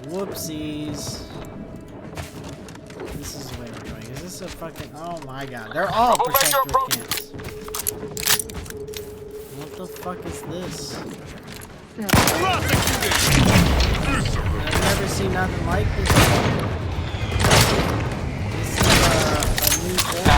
Whoopsies. This is the way we're going. Is this a fucking... Oh my god. They're all protectorate camps. What the fuck is this? I've never seen nothing like this before. This is a new thing.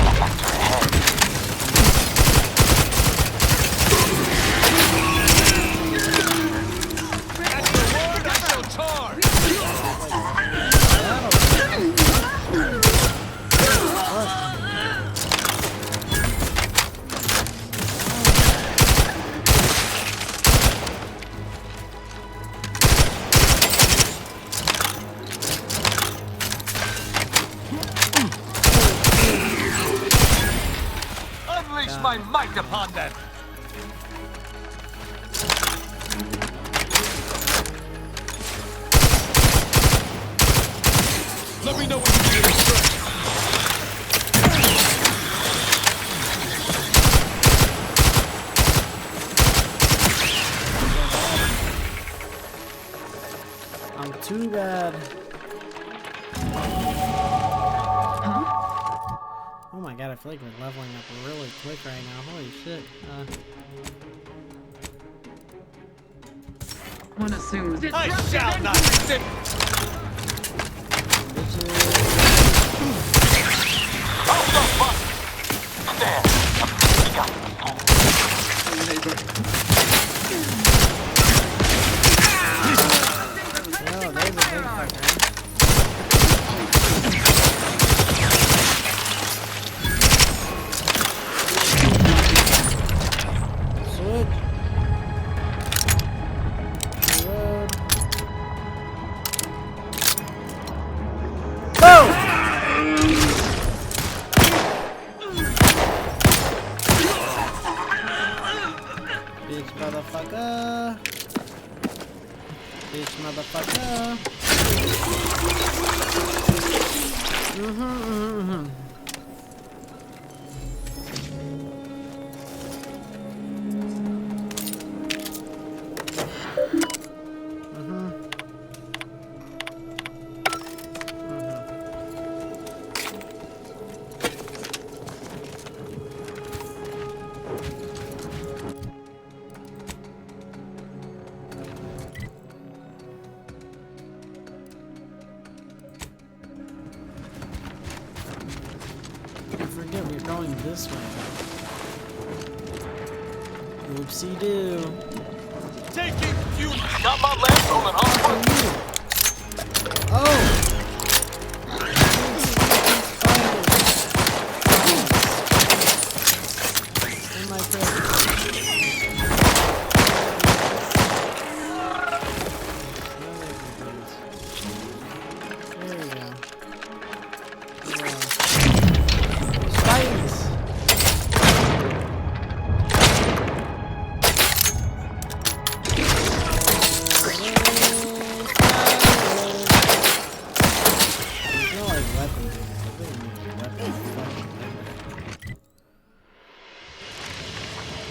My might upon them. Let me know when you get it. I'm too bad. Oh my god, I feel like we're leveling up really quick right now. Holy shit. One assumes it's I shall not sit. Oh, there's a big fucker. We're going this way. Oopsie-doo. Taking you. Got my left on an onward. Oh! In my there we go.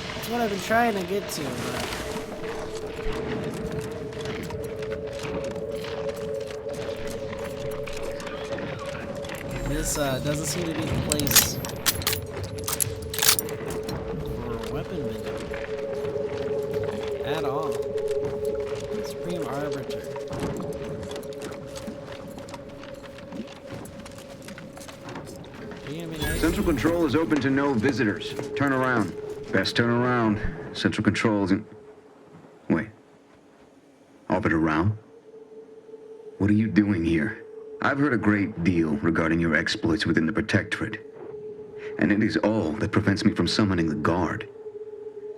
That's what I've been trying to get to, but... This doesn't seem to be the place for a weapon menu at all. Supreme Arbiter. Central Control is open to no visitors. Turn around. Best turn around. Central Control isn't... Wait. Orbit around? What are you doing here? I've heard a great deal regarding your exploits within the Protectorate. And it is all that prevents me from summoning the Guard.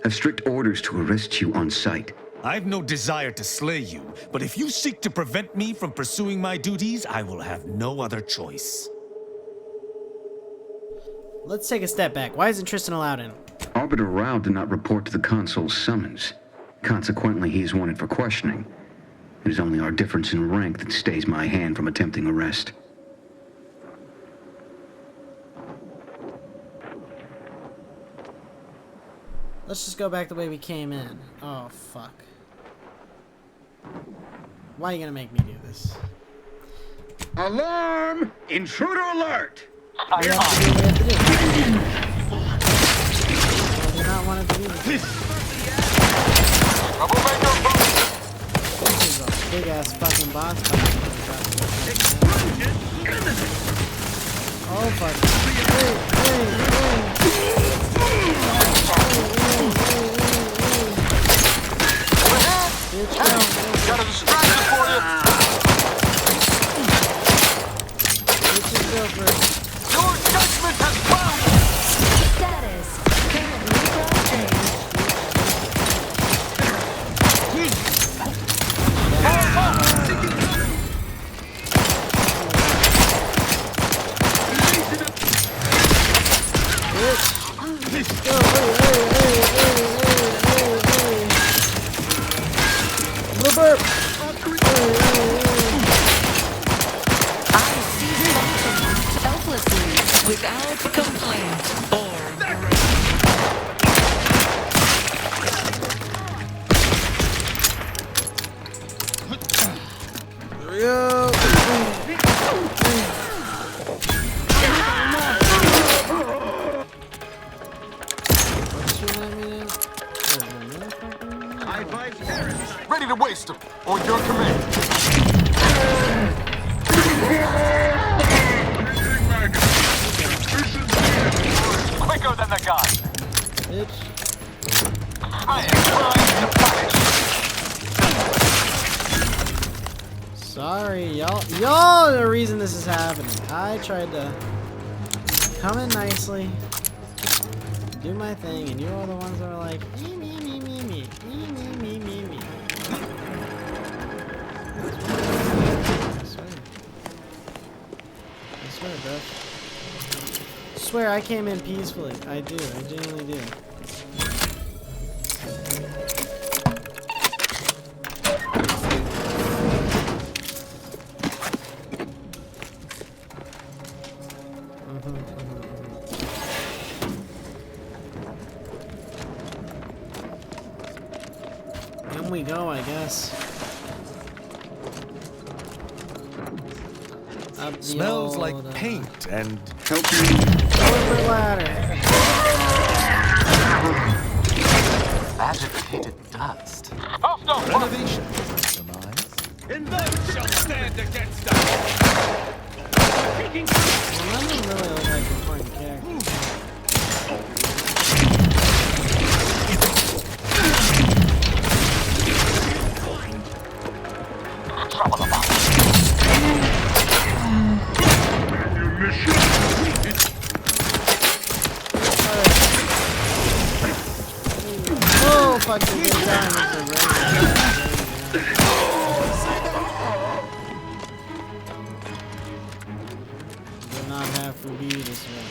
I have strict orders to arrest you on sight. I've no desire to slay you, but if you seek to prevent me from pursuing my duties, I will have no other choice. Let's take a step back. Why isn't Tristan allowed in? Arbiter Rao did not report to the consul's summons. Consequently, he is wanted for questioning. It is only our difference in rank that stays my hand from attempting arrest. Let's just go back the way we came in. Oh, fuck. Why are you gonna make me do this? Alarm! Intruder alert! We have to do what we have to do. I do not want to do this. This is a big ass fucking boss fight. Oh fuck. Got a distraction for you! Your judgment has come! Status. Currently without complaint or Ready to waste them, on your command. Quicker than the gun. Bitch. I am trying to punish. Sorry, y'all are the reason this is happening. I tried to come in nicely, do my thing, and you are the ones that are like, me. I swear, bro. I swear I came in peacefully. I do. I genuinely do. In we go, I guess. Up the Smells old, like paint and corporate ladder. Agitated dust. renovation. And none shall stand against us. Well, none of them really look like important characters. Oh, fuck, you get down with the rain. Did not have to be this way.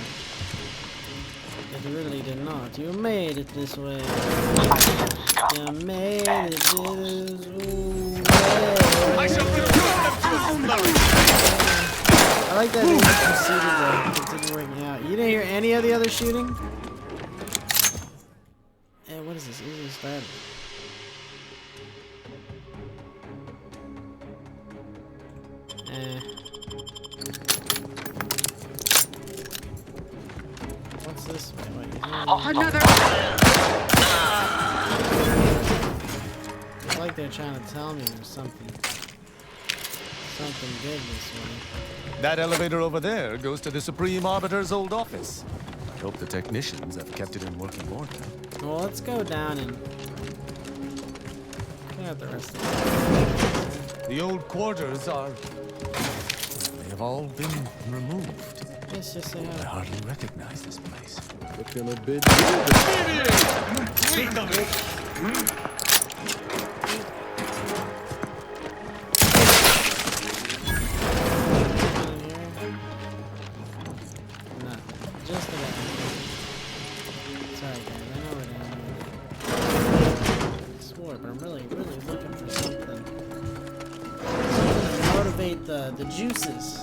It really did not. You made it this way. You made it this way. I like that they just proceeded to continue working out. You didn't hear any of the other shooting? Hey, what is this? This is started. What's this way? Wait, another. It's like they're trying to tell me there's something good this way. That elevator over there goes to the Supreme Arbiter's old office. Hope the technicians have kept it in working order. Well, let's go down and check out the rest of it. The old quarters are... they have all been removed. Yes, yes, they I have. hardly recognize this place. Looking a bit the juices.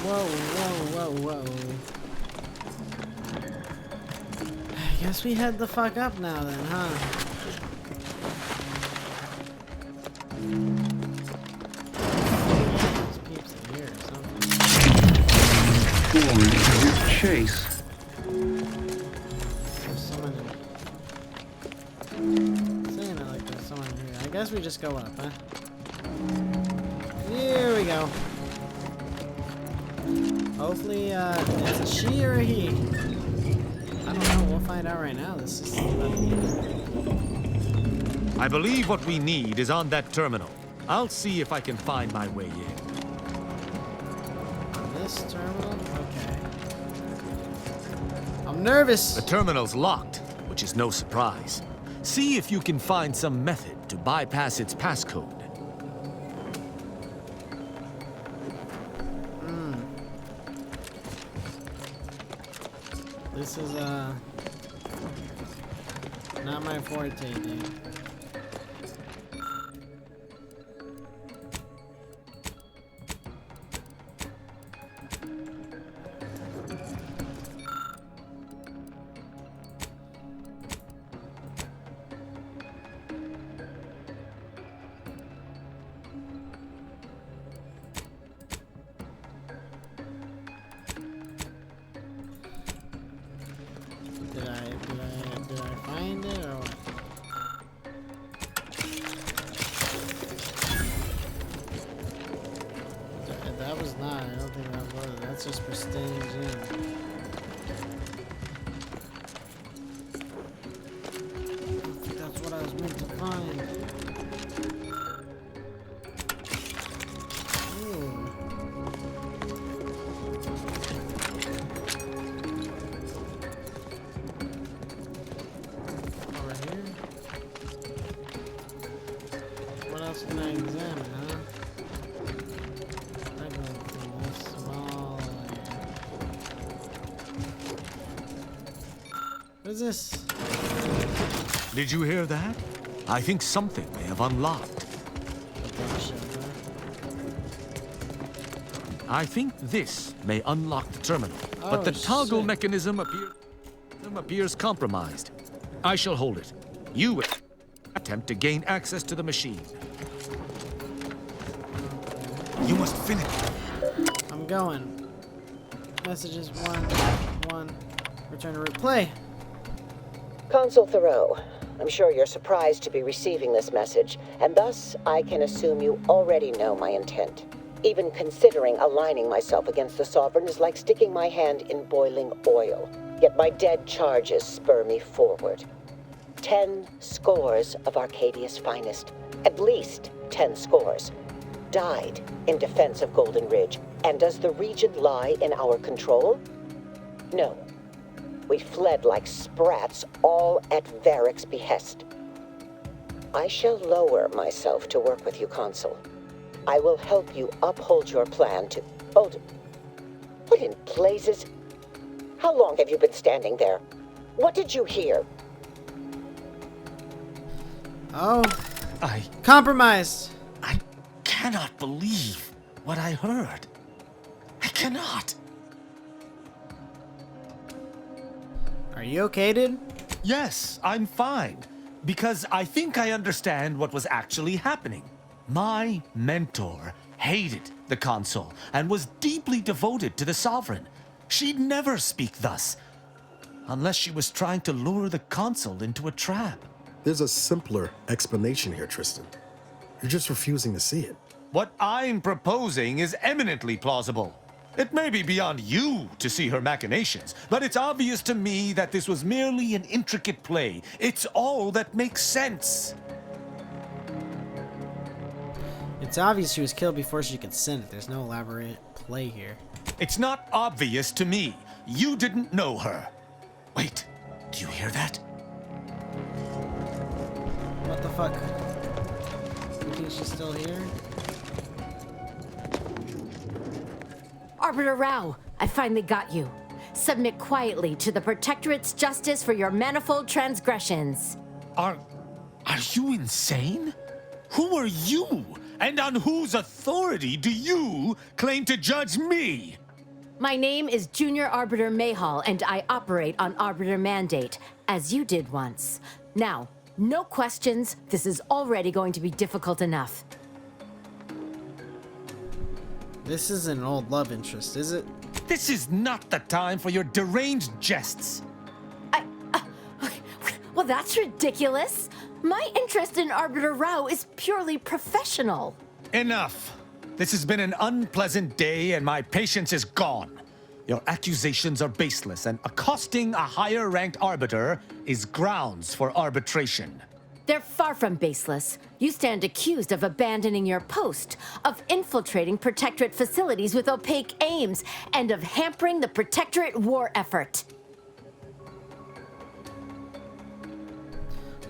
Whoa. I guess we head the fuck up now then, huh? These peeps in here or something. Going to his chase. There's someone in... Saying it like there's someone in here. I guess we just go up, huh? Here we go. Hopefully, it's a she or a he. I don't know. We'll find out right now. This is about to be... I believe what we need is on that terminal. I'll see if I can find my way in. On this terminal? Okay. I'm nervous. The terminal's locked, which is no surprise. See if you can find some method to bypass its passcode. This is, not my forte, dude. Did I find it or what? That was not, I don't think that was it. That's just for staying in. I don't think that's what I was meant to find. Can I examine, huh? I can do this small. What is this? Did you hear that? I think something may have unlocked. I think this may unlock the terminal, but the toggle mechanism appears compromised. I shall hold it. You attempt to gain access to the machine. You must finish. I'm going. Messages 1. Return to replay. Consul Thoreau, I'm sure you're surprised to be receiving this message, and thus I can assume you already know my intent. Even considering aligning myself against the Sovereign is like sticking my hand in boiling oil. Yet my dead charges spur me forward. 10 scores of Arcadia's finest, at least 10 scores, died in defense of Golden Ridge. And does the region lie in our control? No. We fled like sprats, all at Varric's behest. I shall lower myself to work with you, Consul. I will help you uphold your plan to... Hold... What in blazes? How long have you been standing there? What did you hear? Oh. Compromised. I cannot believe what I heard. I cannot. Are you okay, dude? Yes, I'm fine. Because I think I understand what was actually happening. My mentor hated the Consul and was deeply devoted to the Sovereign. She'd never speak thus, unless she was trying to lure the Consul into a trap. There's a simpler explanation here, Tristan. You're just refusing to see it. What I'm proposing is eminently plausible. It may be beyond you to see her machinations, but it's obvious to me that this was merely an intricate play. It's all that makes sense. It's obvious she was killed before she consented. There's no elaborate play here. It's not obvious to me. You didn't know her. Wait, do you hear that? What the fuck? You think she's still here? Arbiter Rao, I finally got you. Submit quietly to the Protectorate's justice for your manifold transgressions. Are you insane? Who are you? And on whose authority do you claim to judge me? My name is Junior Arbiter Mayhall, and I operate on Arbiter Mandate, as you did once. Now, no questions. This is already going to be difficult enough. This is an old love interest, is it? This is not the time for your deranged jests. Well, that's ridiculous. My interest in Arbiter Rao is purely professional. Enough. This has been an unpleasant day, and my patience is gone. Your accusations are baseless, and accosting a higher-ranked arbiter is grounds for arbitration. They're far from baseless. You stand accused of abandoning your post, of infiltrating Protectorate facilities with opaque aims, and of hampering the Protectorate war effort.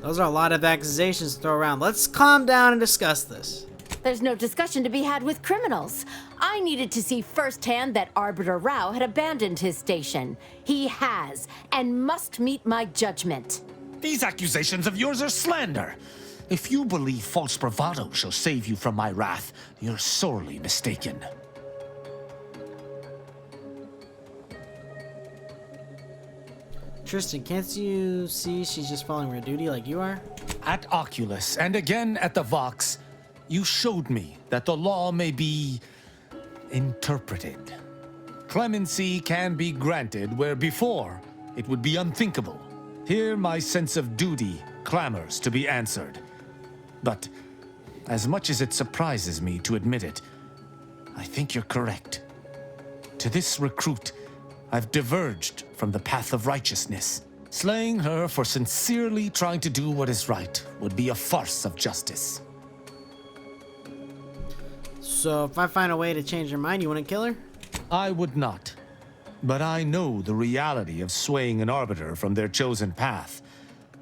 Those are a lot of accusations to throw around. Let's calm down and discuss this. There's no discussion to be had with criminals. I needed to see firsthand that Arbiter Rao had abandoned his station. He has, and must meet my judgment. These accusations of yours are slander. If you believe false bravado shall save you from my wrath, you're sorely mistaken. Tristan, can't you see she's just following her duty like you are? At Oculus, and again at the Vox, you showed me that the law may be interpreted. Clemency can be granted where before it would be unthinkable. Here my sense of duty clamors to be answered. But as much as it surprises me to admit it, I think you're correct. To this recruit, I've diverged from the path of righteousness. Slaying her for sincerely trying to do what is right would be a farce of justice. So if I find a way to change her mind, you want to kill her? I would not. But I know the reality of swaying an arbiter from their chosen path.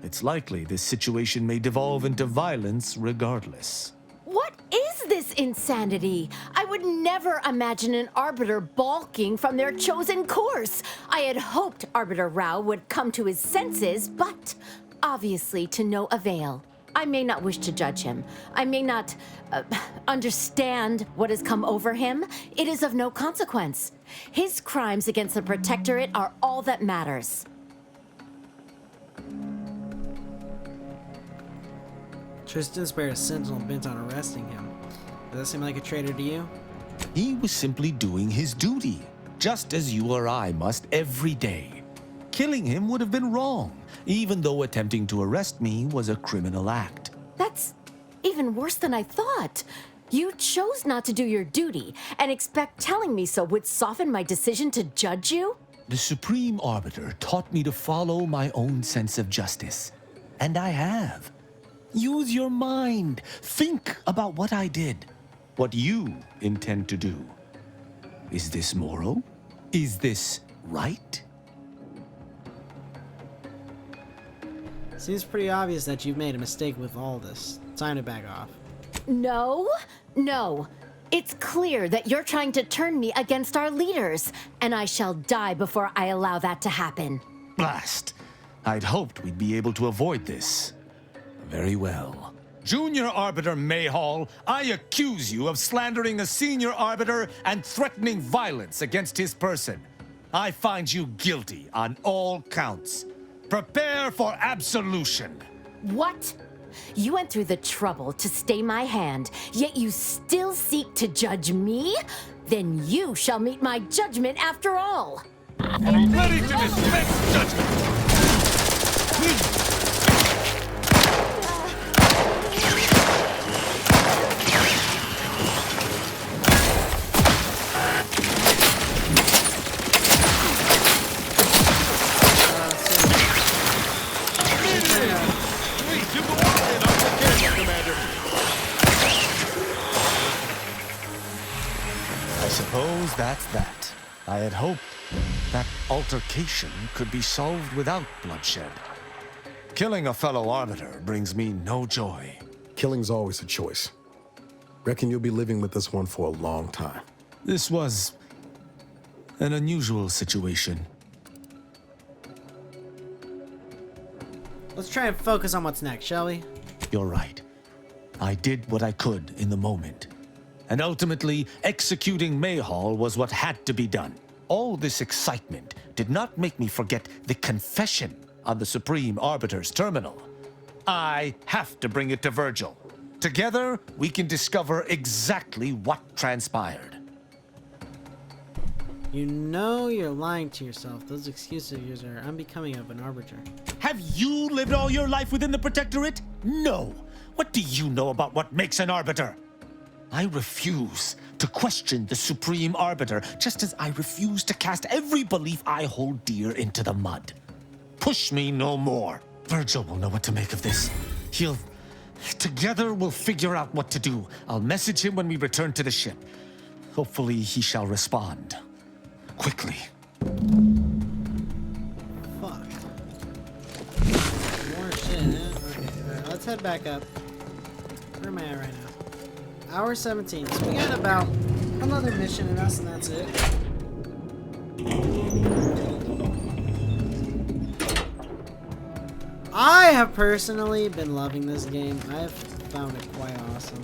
It's likely this situation may devolve into violence regardless. What is this insanity? I would never imagine an arbiter balking from their chosen course. I had hoped Arbiter Rao would come to his senses, but obviously to no avail. I may not wish to judge him. I may not understand what has come over him. It is of no consequence. His crimes against the Protectorate are all that matters. Tristan spared a sentinel bent on arresting him. Does that seem like a traitor to you? He was simply doing his duty, just as you or I must every day. Killing him would have been wrong, even though attempting to arrest me was a criminal act. That's even worse than I thought. You chose not to do your duty, and expect telling me so would soften my decision to judge you? The Supreme Arbiter taught me to follow my own sense of justice, and I have. Use your mind. Think about what I did, what you intend to do. Is this moral? Is this right? Seems pretty obvious that you've made a mistake with all this. Time to back off. No. It's clear that you're trying to turn me against our leaders, and I shall die before I allow that to happen. Blast. I'd hoped we'd be able to avoid this. Very well. Junior Arbiter Mayhall, I accuse you of slandering a senior arbiter and threatening violence against his person. I find you guilty on all counts. Prepare for absolution. What? You went through the trouble to stay my hand, yet you still seek to judge me? Then you shall meet my judgment after all. I'm ready to dispense judgment. suppose that's that. I had hoped that altercation could be solved without bloodshed. Killing a fellow Arbiter brings me no joy. Killing's always a choice. Reckon you'll be living with this one for a long time. This was an unusual situation. Let's try and focus on what's next, shall we? You're right. I did what I could in the moment. And ultimately, executing Mayhall was what had to be done. All this excitement did not make me forget the confession on the Supreme Arbiter's terminal. I have to bring it to Virgil. Together, we can discover exactly what transpired. You know you're lying to yourself. Those excuses of yours are unbecoming of an Arbiter. Have you lived all your life within the Protectorate? No. What do you know about what makes an Arbiter? I refuse to question the Supreme Arbiter, just as I refuse to cast every belief I hold dear into the mud. Push me no more. Virgil will know what to make of this. Together we'll figure out what to do. I'll message him when we return to the ship. Hopefully he shall respond. Quickly. Fuck. More shit, huh? Okay, alright, let's head back up. Where am I at right now? Hour 17. So we got about another mission in us, and that's it. I have personally been loving this game. I've found it quite awesome.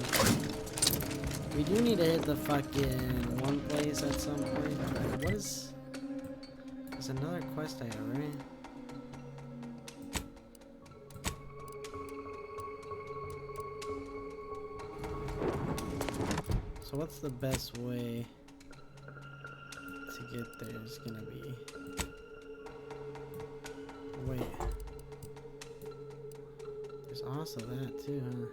We do need to hit the fucking one place at some point. What is... There's another quest I have, right? So what's the best way to get there is gonna be... Wait. There's also that too, huh?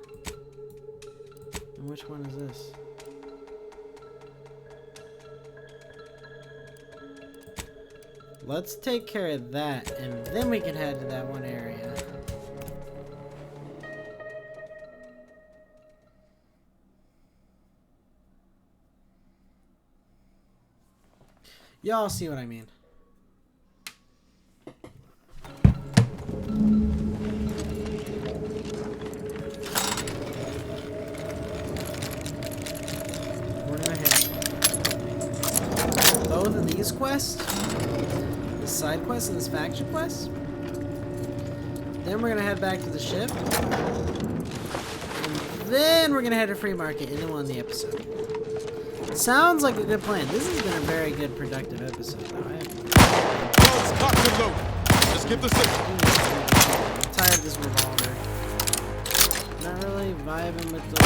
And which one is this? Let's take care of that, and then we can head to that one area. Y'all see what I mean. We're gonna hit both of these quests, this side quest and this faction quest. Then we're gonna head back to the ship. And then we're gonna head to Free Market, and then we'll end the episode. Sounds like a good plan. This has been a very good, productive episode, though. Just give the signal. I'm tired of this revolver. Not really vibing with the...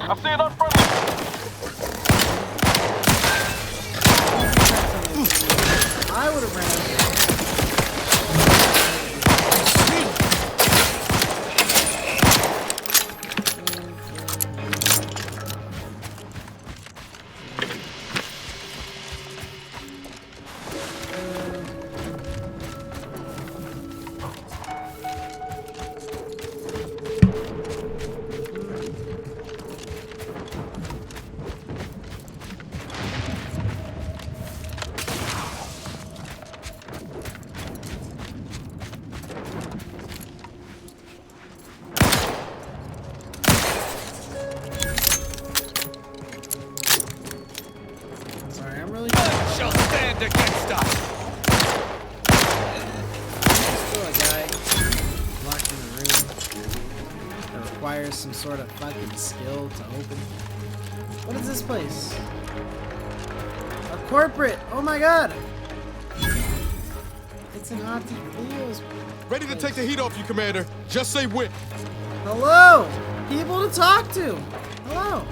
I'm seeing our friend. I would have ran over. Shall stand against us. Still a guy locked in a room that requires some sort of fucking skill to open. What is this place? A corporate! Oh my god! It's an Auntie Cleo's. Ready to take the heat off you, Commander. Just say when. Hello! People to talk to! Hello!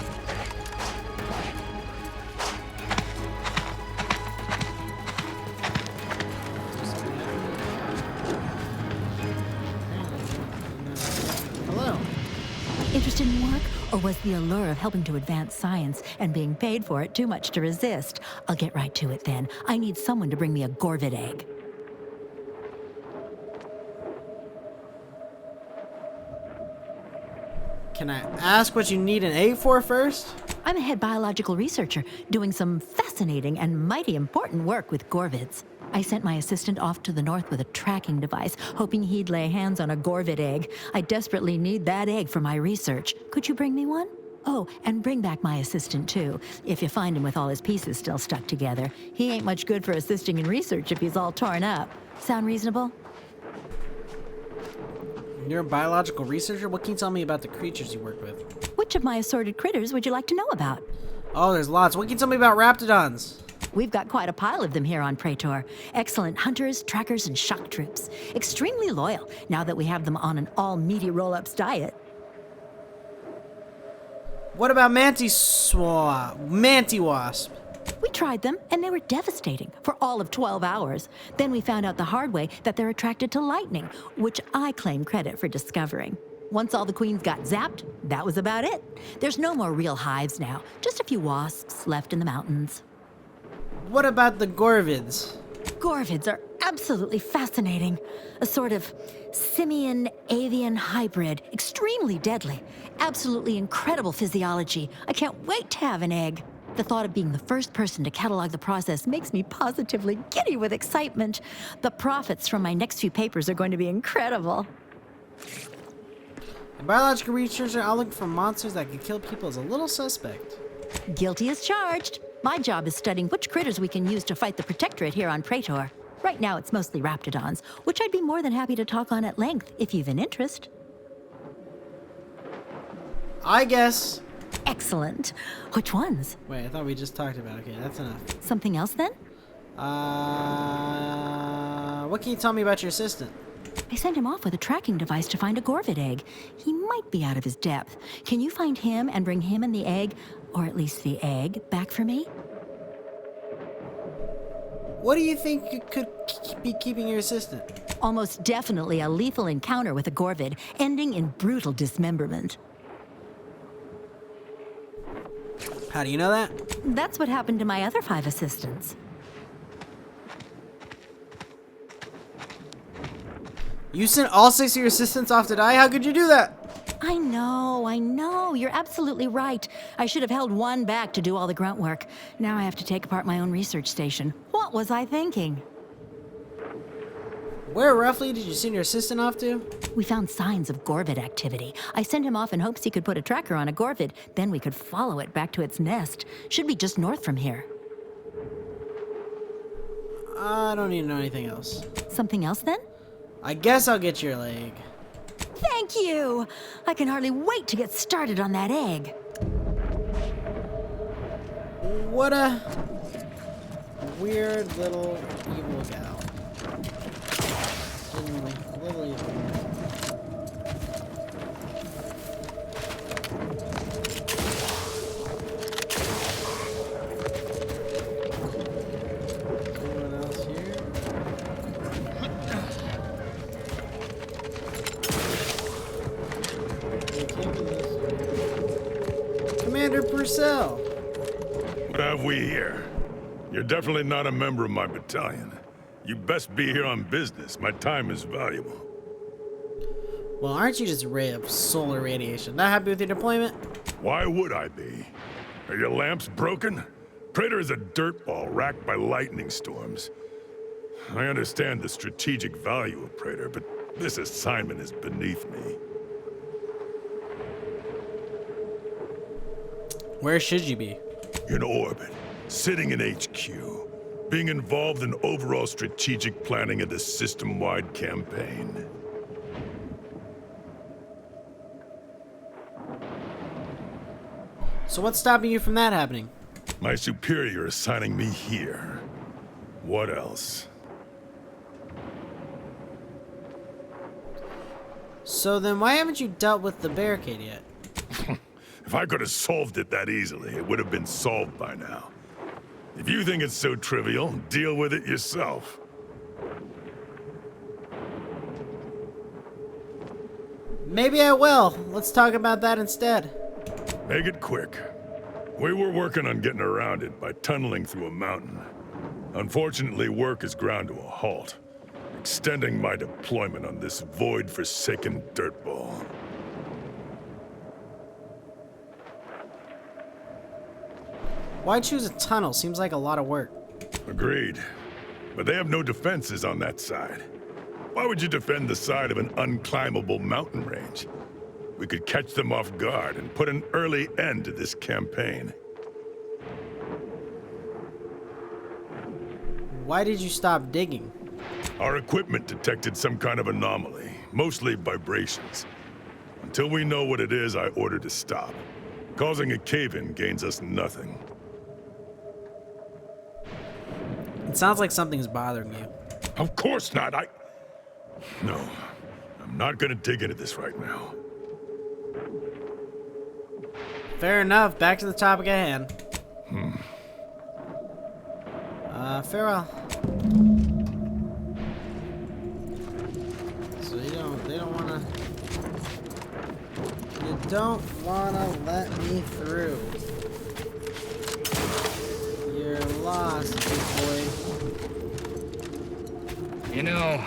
Interested in work? Or was the allure of helping to advance science and being paid for it too much to resist? I'll get right to it then. I need someone to bring me a Gorvid egg. Can I ask what you need an egg for first? I'm a head biological researcher doing some fascinating and mighty important work with Gorvids. I sent my assistant off to the north with a tracking device, hoping he'd lay hands on a Gorvid egg. I desperately need that egg for my research. Could you bring me one? Oh, and bring back my assistant, too, if you find him with all his pieces still stuck together. He ain't much good for assisting in research if he's all torn up. Sound reasonable? You're a biological researcher? What can you tell me about the creatures you work with? Which of my assorted critters would you like to know about? Oh, there's lots. What can you tell me about raptidons? We've got quite a pile of them here on Praetor. Excellent hunters, trackers, and shock troops. Extremely loyal, now that we have them on an all-meaty roll-ups diet. What about Manti-Wasp? We tried them, and they were devastating for all of 12 hours. Then we found out the hard way that they're attracted to lightning, which I claim credit for discovering. Once all the queens got zapped, that was about it. There's no more real hives now, just a few wasps left in the mountains. What about the Gorvids? Gorvids are absolutely fascinating. A sort of simian-avian hybrid, extremely deadly. Absolutely incredible physiology. I can't wait to have an egg. The thought of being the first person to catalog the process makes me positively giddy with excitement. The profits from my next few papers are going to be incredible. A biological researcher out looking for monsters that can kill people is a little suspect. Guilty as charged. My job is studying which critters we can use to fight the Protectorate here on Praetor. Right now it's mostly raptidons, which I'd be more than happy to talk on at length if you've an interest. I guess. Excellent. Which ones? Wait, I thought we just talked about it. Okay, that's enough. Something else then? What can you tell me about your assistant? I sent him off with a tracking device to find a Gorvid egg. He might be out of his depth. Can you find him and bring him and the egg, or at least the egg, back for me? What do you think you could be keeping your assistant? Almost definitely a lethal encounter with a Gorvid, ending in brutal dismemberment. How do you know that? That's what happened to my other 5 assistants. You sent all 6 of your assistants off to die? How could you do that? I know. You're absolutely right. I should have held one back to do all the grunt work. Now I have to take apart my own research station. What was I thinking? Where roughly did you send your assistant off to? We found signs of Gorvid activity. I sent him off in hopes he could put a tracker on a Gorvid. Then we could follow it back to its nest. Should be just north from here. I don't need to know anything else. Something else then? I guess I'll get your leg. Thank you! I can hardly wait to get started on that egg. What a weird little evil gal. Little evil. Anyone else here? Commander Purcell. What have we here? You're definitely not a member of my battalion. You best be here on business. My time is valuable. Well, aren't you just a ray of solar radiation? Not happy with your deployment? Why would I be? Are your lamps broken? Praetor is a dirtball racked by lightning storms. I understand the strategic value of Praetor, but this assignment is beneath me. Where should you be? In orbit, sitting in HQ, being involved in overall strategic planning of the system-wide campaign. So what's stopping you from that happening? My superior assigning me here. What else? So then why haven't you dealt with the barricade yet? If I could have solved it that easily, it would have been solved by now. If you think it's so trivial, deal with it yourself. Maybe I will. Let's talk about that instead. Make it quick. We were working on getting around it by tunneling through a mountain. Unfortunately, work is ground to a halt, extending my deployment on this void-forsaken dirtball. Why choose a tunnel? Seems like a lot of work. Agreed. But they have no defenses on that side. Why would you defend the side of an unclimbable mountain range? We could catch them off guard and put an early end to this campaign. Why did you stop digging? Our equipment detected some kind of anomaly, mostly vibrations. Until we know what it is, I ordered to stop. Causing a cave-in gains us nothing. It sounds like something's bothering you. Of course not. No, I'm not gonna dig into this right now. Fair enough. Back to the topic at hand. Farewell. So they don't wanna let me through. You're lost, big boy. You know,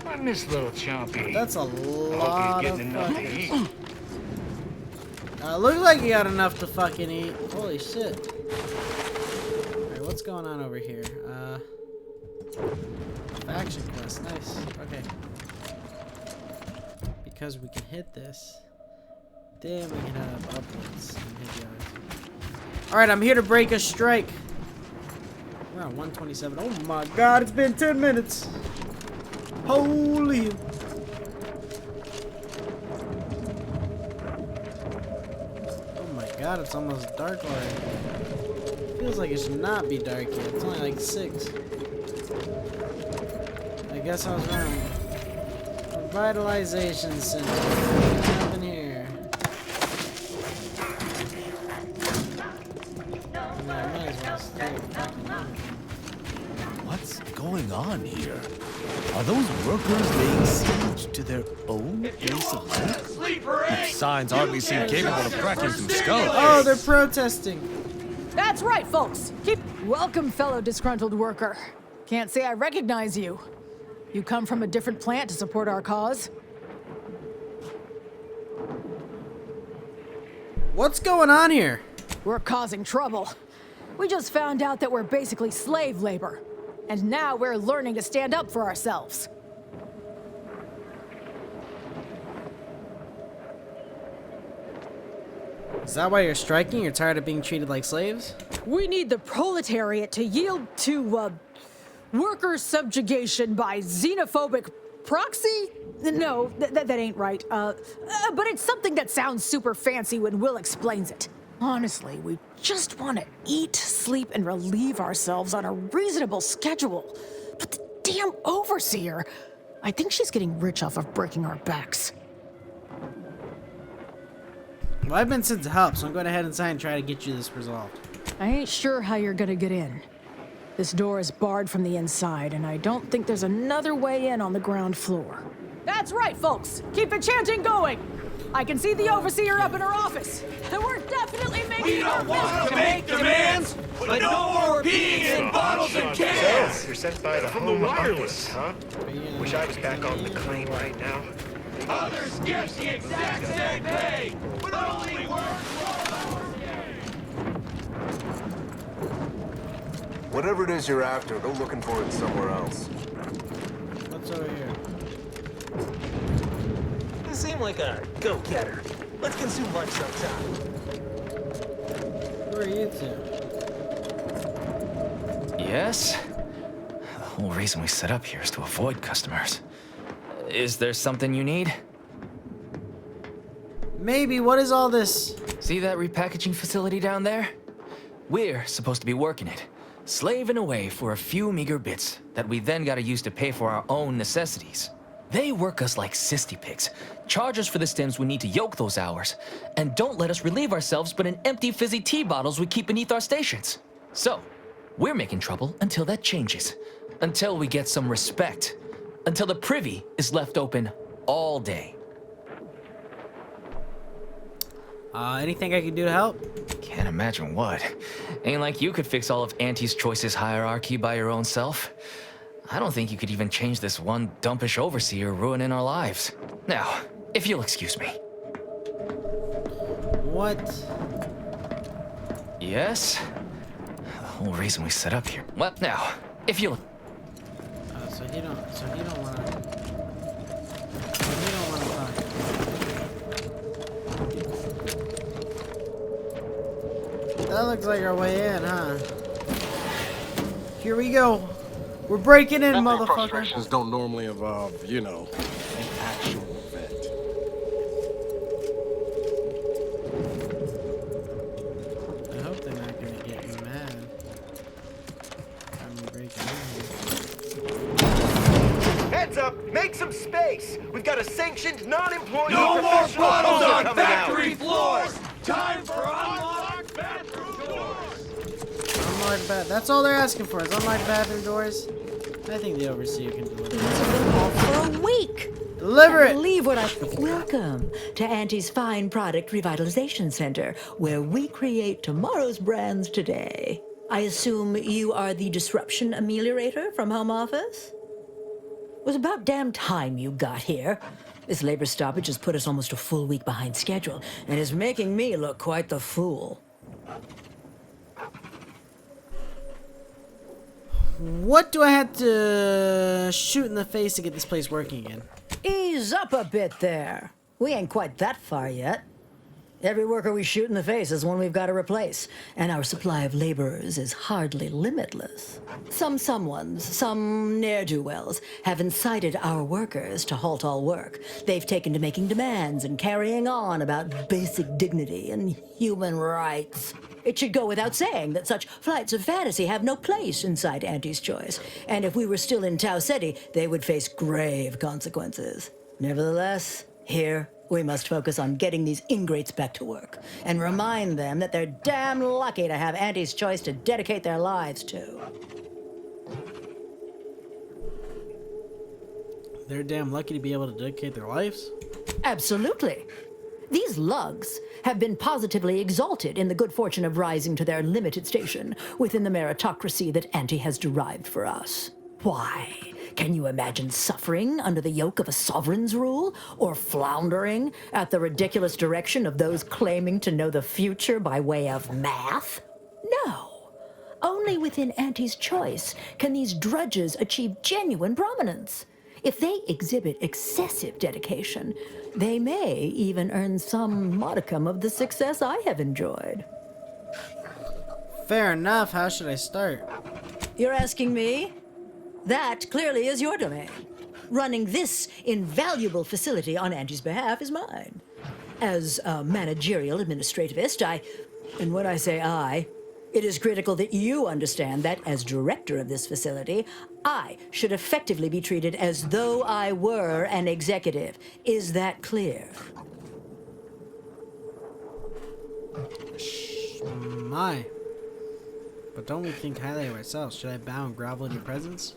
I miss little Chompy. That's a lot of enough to eat. Looks like you got enough to fucking eat. Holy shit. Alright, what's going on over here? Faction quest, nice. Okay. Because we can hit this, then we can have upwards and hit the others. Alright, I'm here to break a strike. We're on 127. Oh my god, it's been 10 minutes. Holy. Oh my god, it's almost dark already. Feels like it should not be dark yet. It's only like 6. I guess I was wrong. Revitalization center. What's happening here? Yeah, I might as well stay fucking on. What's going on here? Are those workers laying siege to their own place of life? Signs hardly seem capable of cracking some skulls. Oh, they're protesting. That's right, folks. Welcome, fellow disgruntled worker. Can't say I recognize you. You come from a different plant to support our cause? What's going on here? We're causing trouble. We just found out that we're basically slave labor. And now we're learning to stand up for ourselves. Is that why you're striking? You're tired of being treated like slaves? We need the proletariat to yield to, worker subjugation by xenophobic proxy? No, that ain't right. But it's something that sounds super fancy when Will explains it. Honestly, we just want to eat, sleep, and relieve ourselves on a reasonable schedule. But the damn overseer, I think she's getting rich off of breaking our backs. Well, I've been sent to help, so I'm going ahead inside and try to get you this resolved. I ain't sure how you're gonna get in. This door is barred from the inside, and I don't think there's another way in on the ground floor. That's right, folks! Keep the chanting going! I can see the overseer up in her office, and we're definitely making our business. To make demands, but no more beans in bottles and cans! So, you're sent by the From the Home wireless, Office, huh? Wish I was back on the claim right now. Others get the exact same pay, but only work 12 hours a day! Whatever it is you're after, go looking for it somewhere else. What's over here? You seem like a go-getter. Let's consume lunch sometime. Who are you two? Yes? The whole reason we set up here is to avoid customers. Is there something you need? Maybe. What is all this? See that repackaging facility down there? We're supposed to be working it, slaving away for a few meager bits that we then gotta use to pay for our own necessities. They work us like cysty pigs, charge us for the stems we need to yoke those hours, and don't let us relieve ourselves but in empty fizzy tea bottles we keep beneath our stations. So, we're making trouble until that changes. Until we get some respect. Until the privy is left open all day. Anything I can do to help? Can't imagine what. Ain't like you could fix all of Auntie's Choice's hierarchy by your own self. I don't think you could even change this one dumpish overseer ruining our lives. Now, if you'll excuse me. What? Yes? whole reason we set up here. What now? If you'll... So he don't wanna talk. That looks like our way in, huh? Here we go. We're breaking in, motherfucker. Frustrations don't normally involve, you know, an actual event. I hope they're not gonna get mad. I'm breaking in here. Heads up! Make some space! We've got a sanctioned, non-employee No more professional bottles caller on coming factory out. floors! Time for unlocked bathroom doors! Unlocked that's all they're asking for is unlocked bathroom doors. I think the overseer can deliver it. For a week. Deliver it! Believe what I... Welcome to Auntie's Fine Product Revitalization Center, where we create tomorrow's brands today. I assume you are the disruption ameliorator from home office? It was about damn time you got here. This labor stoppage has put us almost a full week behind schedule, and is making me look quite the fool. What do I have to shoot in the face to get this place working again? Ease up a bit there. We ain't quite that far yet. Every worker we shoot in the face is one we've got to replace, and our supply of laborers is hardly limitless. Some ne'er-do-wells, have incited our workers to halt all work. They've taken to making demands and carrying on about basic dignity and human rights. It should go without saying that such flights of fantasy have no place inside Auntie's Choice, and if we were still in Tau Ceti, they would face grave consequences. Nevertheless, here we must focus on getting these ingrates back to work, and remind them that they're damn lucky to have Auntie's Choice to dedicate their lives to. They're damn lucky to be able to dedicate their lives? Absolutely. These lugs have been positively exalted in the good fortune of rising to their limited station within the meritocracy that Auntie has derived for us. Why? Can you imagine suffering under the yoke of a sovereign's rule? Or floundering at the ridiculous direction of those claiming to know the future by way of math? No. Only within Auntie's Choice can these drudges achieve genuine prominence. If they exhibit excessive dedication, they may even earn some modicum of the success I have enjoyed. Fair enough. How should I start? You're asking me? That clearly is your domain. Running this invaluable facility on Angie's behalf is mine. As a managerial administrativist, and when I say I, it is critical that you understand that as director of this facility, I should effectively be treated as though I were an executive. Is that clear? My. But don't we think highly of ourselves? Should I bow and grovel in your presence?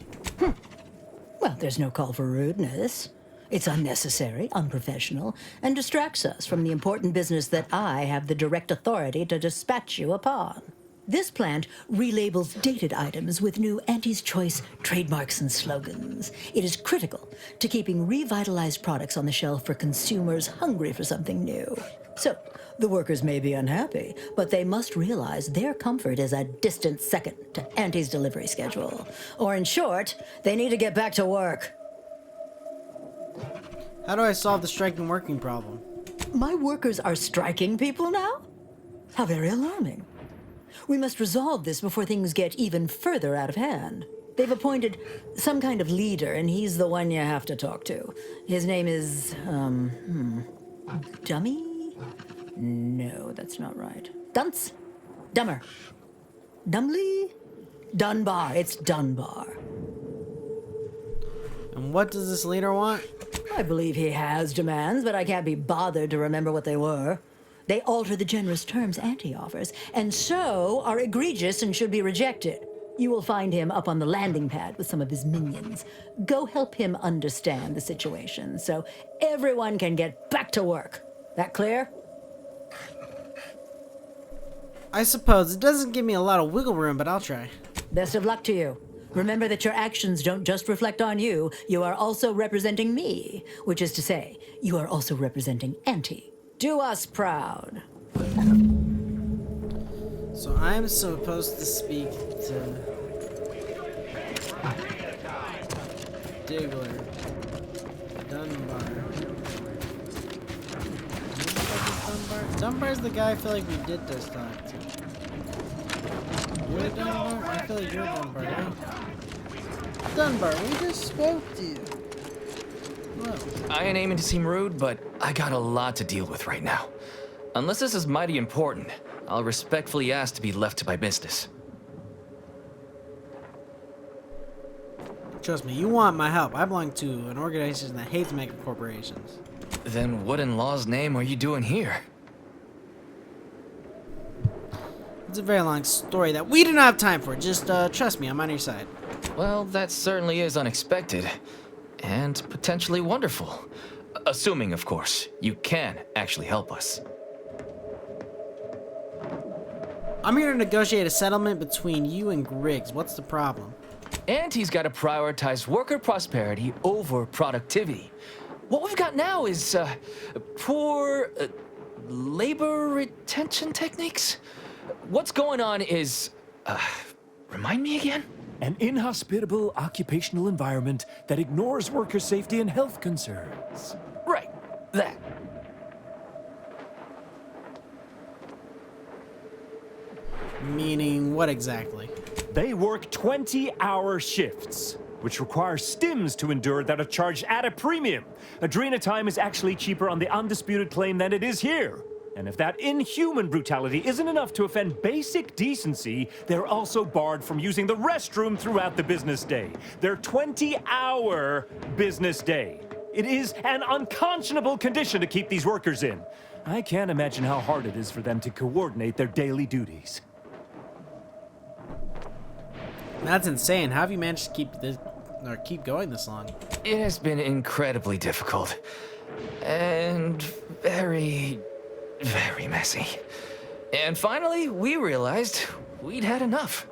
Well, there's no call for rudeness. It's unnecessary, unprofessional, and distracts us from the important business that I have the direct authority to dispatch you upon. This plant relabels dated items with new Auntie's Choice trademarks and slogans. It is critical to keeping revitalized products on the shelf for consumers hungry for something new. So, the workers may be unhappy, but they must realize their comfort is a distant second to Auntie's delivery schedule. Or in short, they need to get back to work. How do I solve the striking working problem? My workers are striking people now? How very alarming. We must resolve this before things get even further out of hand. They've appointed some kind of leader, and he's the one you have to talk to. His name is, Dummy? No, that's not right. Dunce? Dummer. Dumbly? Dunbar. It's Dunbar. And what does this leader want? I believe he has demands, but I can't be bothered to remember what they were. They alter the generous terms Auntie offers, and so are egregious and should be rejected. You will find him up on the landing pad with some of his minions. Go help him understand the situation so everyone can get back to work. That clear? I suppose. It doesn't give me a lot of wiggle room, but I'll try. Best of luck to you. Remember that your actions don't just reflect on you, you are also representing me, which is to say, you are also representing Auntie. Do us proud. So I'm supposed to speak to Diggler, Dunbar. Dunbar's the guy I feel like we did this talk to. You're Dunbar? I feel like you're Dunbar, right? Dunbar, we just spoke to you. What? I ain't aiming to seem rude, but I got a lot to deal with right now. Unless this is mighty important, I'll respectfully ask to be left to my business. Trust me, you want my help. I belong to an organization that hates mega corporations. Then what in law's name are you doing here? It's a very long story that we do not have time for. Just trust me, I'm on your side. Well, that certainly is unexpected. And potentially wonderful. Assuming, of course, you can actually help us. I'm here to negotiate a settlement between you and Griggs. What's the problem? And he's got to prioritize worker prosperity over productivity. What we've got now is poor labor retention techniques. What's going on is, remind me again? An inhospitable occupational environment that ignores worker safety and health concerns. Right, that. Meaning what exactly? They work 20-hour shifts, which require stims to endure that are charged at a premium. Adrena time is actually cheaper on the undisputed claim than it is here. And if that inhuman brutality isn't enough to offend basic decency, they're also barred from using the restroom throughout the business day. Their 20-hour business day. It is an unconscionable condition to keep these workers in. I can't imagine how hard it is for them to coordinate their daily duties. That's insane. How have you managed to keep going this long? It has been incredibly difficult. And very messy. And finally, we realized we'd had enough.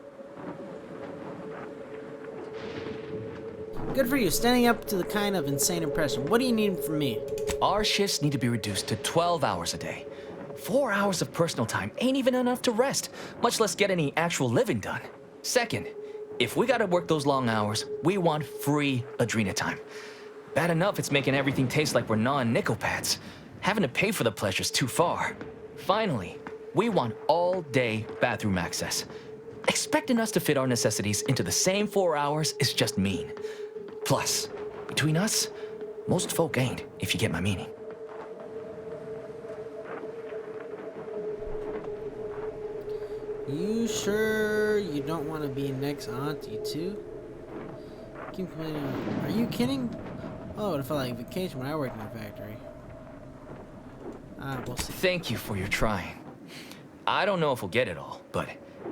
Good for you, standing up to the kind of insane impression. What do you need from me? Our shifts need to be reduced to 12 hours a day. 4 hours of personal time ain't even enough to rest, much less get any actual living done. Second, if we gotta work those long hours, we want free Adrena time. Bad enough it's making everything taste like we're gnawing nickel pads. Having to pay for the pleasure's too far. Finally, we want all-day bathroom access. Expecting us to fit our necessities into the same 4 hours is just mean. Plus, between us, most folk ain't, if you get my meaning. You sure you don't want to be next auntie too? Keep complaining. Are you kidding? Oh, it felt like vacation when I worked in a factory. We'll see. Thank you for your trying. I don't know if we'll get it all, but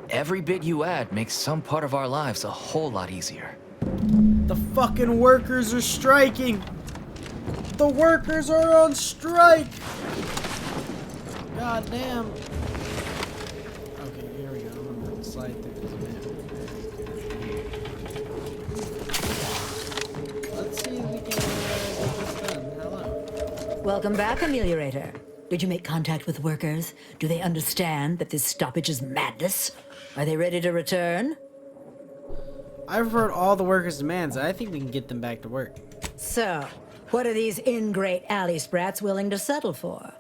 every bit you add makes some part of our lives a whole lot easier. The fucking workers are striking! The workers are on strike! God damn. Okay, here we go. I'm gonna slide through this map. Let's see if we can get this done. Hello. Welcome back, Ameliorator. Did you make contact with workers? Do they understand that this stoppage is madness? Are they ready to return? I've heard all the workers' demands. I think we can get them back to work. So, what are these ingrate alley sprats willing to settle for?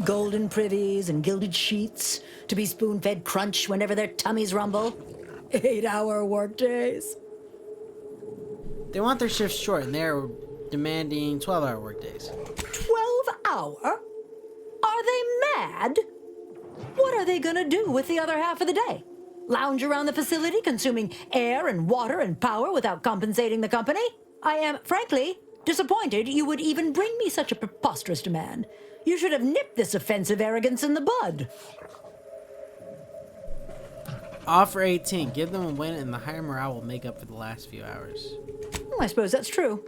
Golden privies and gilded sheets? To be spoon-fed crunch whenever their tummies rumble? 8-hour workdays? They want their shifts short, and they're demanding 12-hour workdays. 12-hour? Are they mad? What are they gonna do with the other half of the day? Lounge around the facility, consuming air and water and power without compensating the company? I am, frankly, disappointed you would even bring me such a preposterous demand. You should have nipped this offensive arrogance in the bud. Offer 18. Give them a win, and the higher morale will make up for the last few hours. I suppose that's true.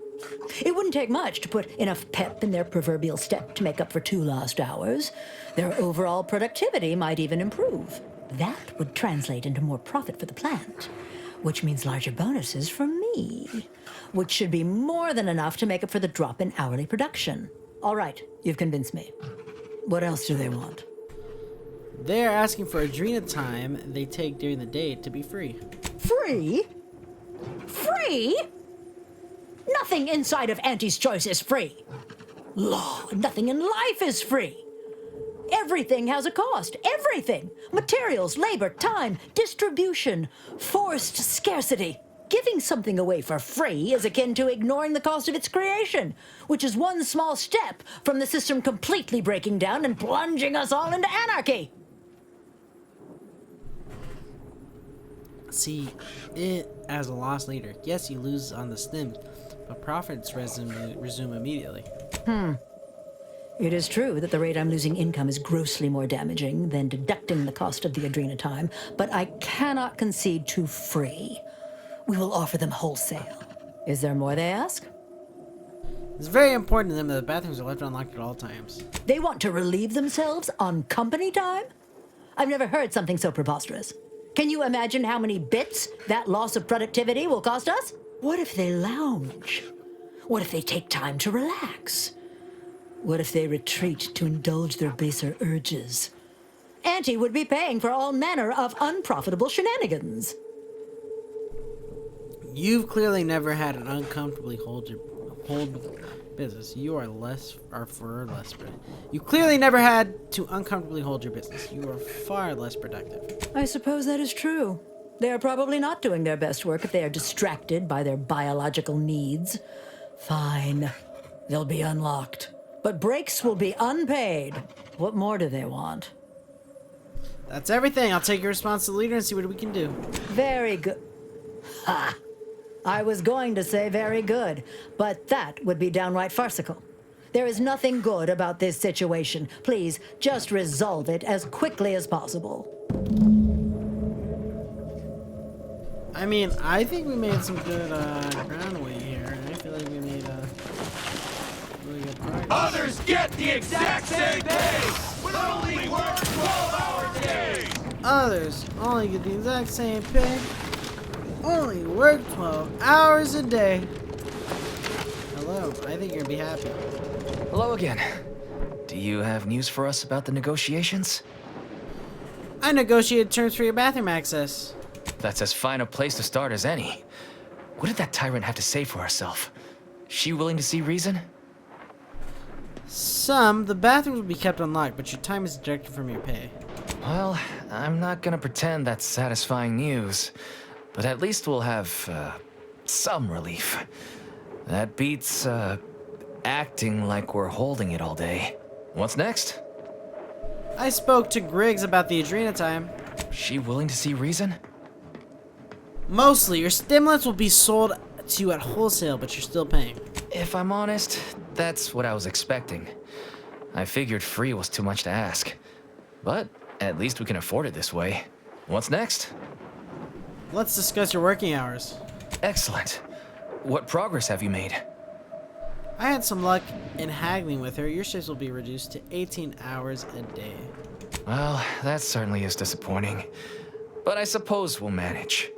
It wouldn't take much to put enough pep in their proverbial step to make up for 2 lost hours. Their overall productivity might even improve. That would translate into more profit for the plant, which means larger bonuses for me, which should be more than enough to make up for the drop in hourly production. All right, you've convinced me. What else do they want? They're asking for Adrena time they take during the day to be free. Free? Free? Nothing inside of Auntie's Choice is free. Law, nothing in life is free. Everything has a cost. Everything. Materials, labor, time, distribution, forced scarcity. Giving something away for free is akin to ignoring the cost of its creation, which is one small step from the system completely breaking down and plunging us all into anarchy. See, as a lost leader, yes, you lose on the stims, but profits resume immediately. It is true that the rate I'm losing income is grossly more damaging than deducting the cost of the Adrena time, but I cannot concede to free. We will offer them wholesale. Is there more they ask? It's very important to them that the bathrooms are left unlocked at all times. They want to relieve themselves on company time? I've never heard something so preposterous. Can you imagine how many bits that loss of productivity will cost us? What if they lounge? What if they take time to relax? What if they retreat to indulge their baser urges? Auntie would be paying for all manner of unprofitable shenanigans. You've clearly never had an uncomfortably hold business. You clearly never had to uncomfortably hold your business. You are far less productive. I suppose that is true. They are probably not doing their best work if they are distracted by their biological needs. Fine. They'll be unlocked. But breaks will be unpaid. What more do they want? That's everything. I'll take your response to the leader and see what we can do. Very good. Ha! I was going to say very good, but that would be downright farcical. There is nothing good about this situation. Please, just resolve it as quickly as possible. I mean, I think we made some good groundway here. I feel like we made really good progress. Others get the exact same pay, but only work 12-hour days. Others only get the exact same pay. Only work 12 hours a day. Hello, I think you're gonna be happy. Hello again. Do you have news for us about the negotiations? I negotiated terms for your bathroom access. That's as fine a place to start as any. What did that tyrant have to say for herself? She willing to see reason? The bathrooms will be kept unlocked, but your time is deducted from your pay. Well, I'm not gonna pretend that's satisfying news. But at least we'll have, some relief. That beats, acting like we're holding it all day. What's next? I spoke to Griggs about the Adrena time. She willing to see reason? Mostly, your stimulants will be sold to you at wholesale, but you're still paying. If I'm honest, that's what I was expecting. I figured free was too much to ask. But at least we can afford it this way. What's next? Let's discuss your working hours. Excellent. What progress have you made? I had some luck in haggling with her. Your shifts will be reduced to 18 hours a day. Well, that certainly is disappointing. But I suppose we'll manage.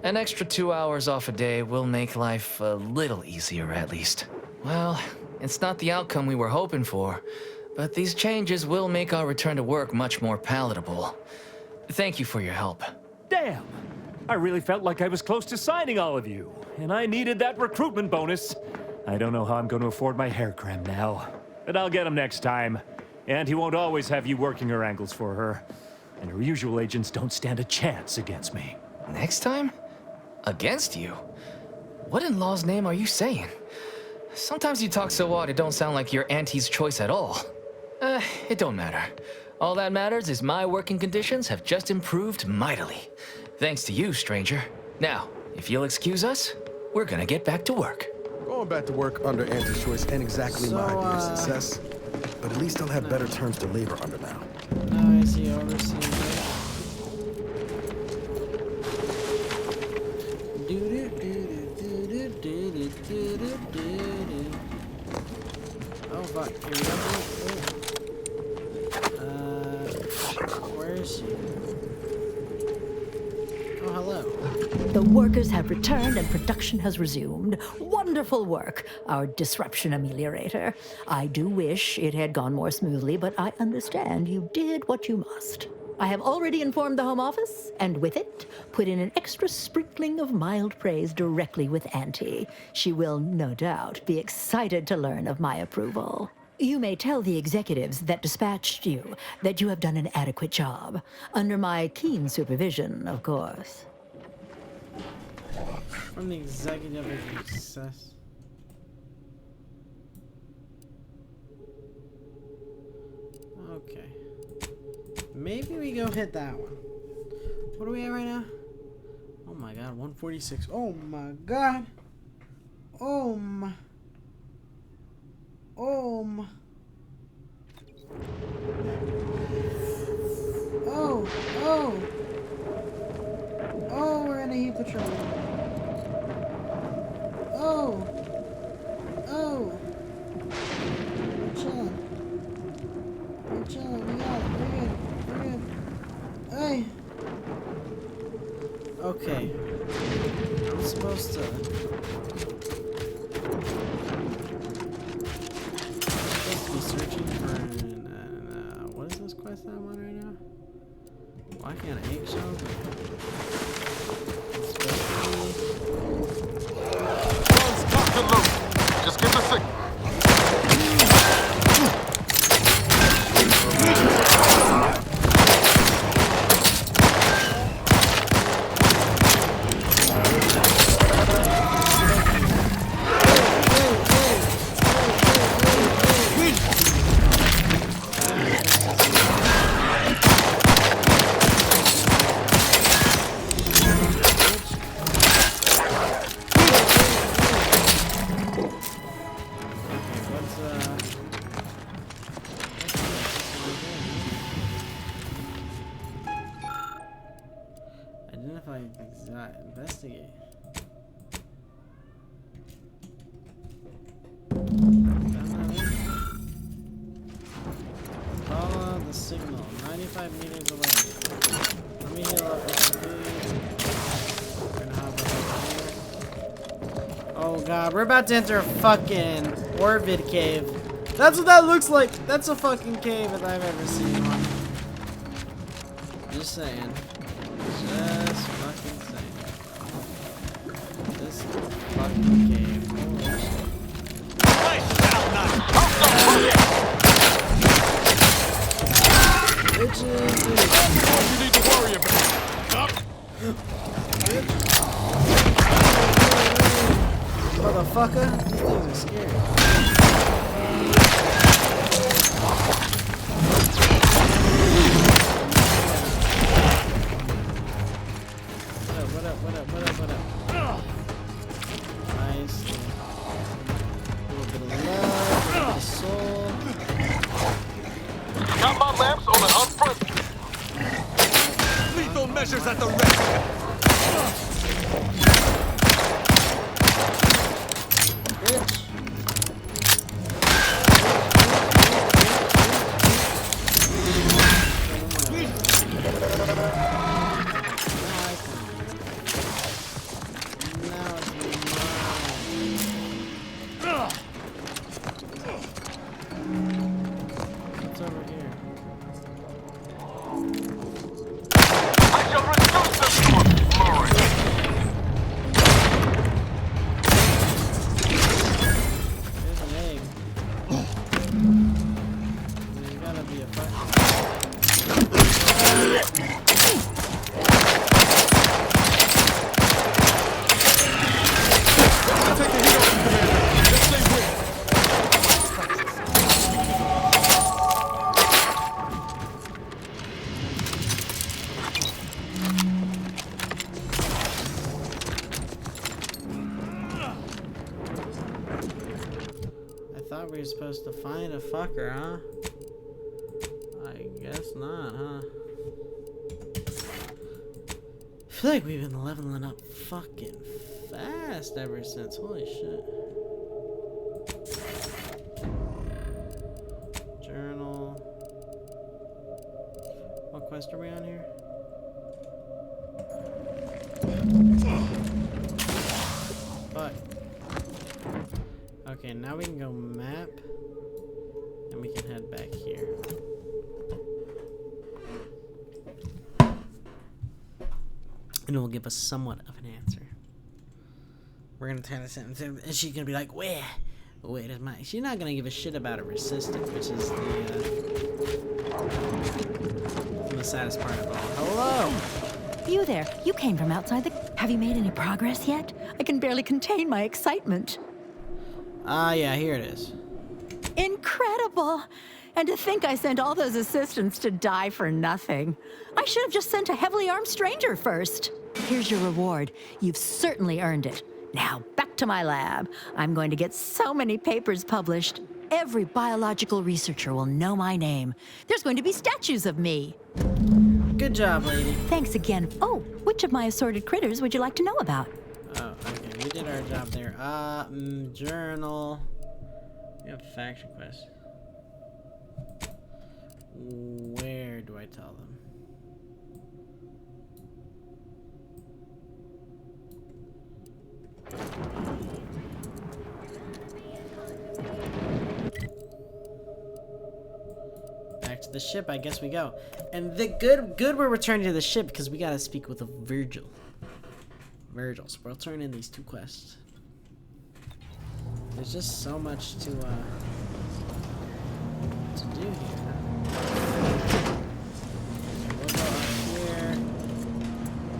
An extra 2 hours off a day will make life a little easier, at least. Well, it's not the outcome we were hoping for, but these changes will make our return to work much more palatable. Thank you for your help. Damn! I really felt like I was close to signing all of you, and I needed that recruitment bonus. I don't know how I'm going to afford my hair cream now, but I'll get him next time. And he won't always have you working her angles for her. And her usual agents don't stand a chance against me. Next time? Against you? What in law's name are you saying? Sometimes you talk so odd it don't sound like you're Auntie's Choice at all. It don't matter. All that matters is my working conditions have just improved mightily. Thanks to you, stranger. Now, if you'll excuse us, we're gonna get back to work. Going back to work under Auntie's Choice ain't exactly my idea of success, but at least I'll have better terms to labor under now. No, I see overseeing Oh fuck, here we go. Where is she? Oh, hello. hello. The workers have returned and production has resumed. Wonderful work, our disruption ameliorator. I do wish it had gone more smoothly, but I understand you did what you must. I have already informed the Home Office, and with it, put in an extra sprinkling of mild praise directly with Auntie. She will, no doubt, be excited to learn of my approval. You may tell the executives that dispatched you that you have done an adequate job. Under my keen supervision, of course. From the executive of success. Okay. Maybe we go hit that one. What are we at right now? Oh my god, 146. Oh my god. Oh my. Oh my. Oh, oh. Oh, we're in a heap of trouble. Oh. Oh. We're chilling. We're chilling. We got it. We're good. We're good. Hey. Okay. I'm supposed to... be searching for an, what is this quest I'm on right now? Why can't I eggshell? Just give the signal. Investigate. Follow the signal. 95 meters away. Let me heal up with food. Oh god, we're about to enter a fucking Orvid cave. That's what that looks like. That's a fucking cave if I've ever seen one. Just saying. Just fucking saying. This fucking cave. Holy shit. Bitches. You need to worry about. Motherfucker. These things are scary. What up? Nice. A little bit of love, a little bit of soul. Got my lamps on an unfriendly. Lethal measures at the ready. Bitch. We were supposed to find a fucker, huh? I guess not, huh? I feel like we've been leveling up fucking fast ever since. Holy shit. Journal. What quest are we on here? Okay, now we can go map. And we can head back here. And it will give us somewhat of an answer. We're gonna turn this in, and she's gonna be like, where is my... She's not gonna give a shit about her resistance, which is the saddest part of all. Hello! You there, you came from outside the... Have you made any progress yet? I can barely contain my excitement. Yeah, here it is. Incredible! And to think I sent all those assistants to die for nothing. I should have just sent a heavily armed stranger first. Here's your reward. You've certainly earned it. Now, back to my lab. I'm going to get so many papers published. Every biological researcher will know my name. There's going to be statues of me. Good job, lady. Thanks again. Oh, which of my assorted critters would you like to know about? Oh, okay. We did our job there. Journal. We have faction quest. Where do I tell them? Back to the ship, I guess we go. And the good we're returning to the ship because we gotta speak with a Virgil. So we'll turn in these 2 quests. There's just so much to do here. We'll go up here.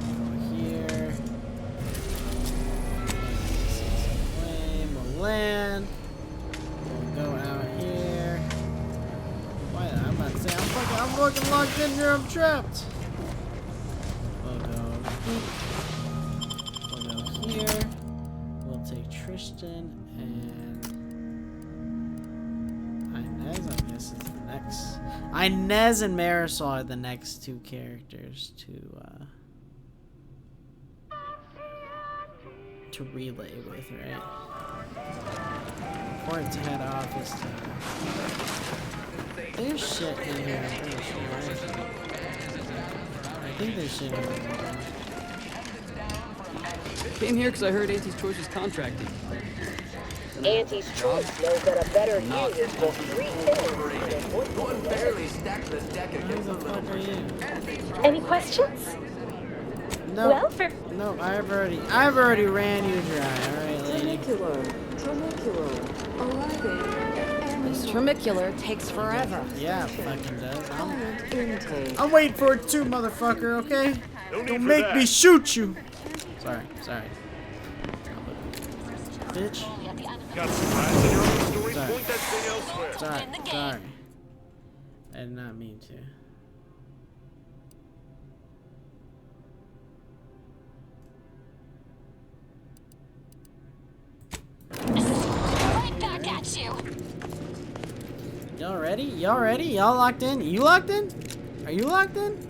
Go here. We'll land. We'll go out here. Why? I'm about to say I'm fucking locked in here. I'm trapped. We'll go here. We'll take Tristan and Inez. I guess is the next. Inez and Marisol are the next 2 characters to relay with, right? Important to head office. There's shit in here. I'm pretty sure. I think there's shit in here. Came here because I heard Auntie's Choice was contracting. Auntie's Choice knows that a better you is for 3 things. One barely stacked the deck against the little. Any questions? No. Well, No, I've already ran you dry. All right, lady. Tramicular. Arriving. This tramicular takes forever. Yeah, it fucking does. Intake. I'm waiting for it too, motherfucker. Okay? No need Don't for make that. me shoot you. Sorry. Bitch. Got some lines in your own story. Sorry. Point that thing elsewhere. Sorry. I did not mean to. right back at you. Y'all ready? Y'all locked in? You locked in? Are you locked in?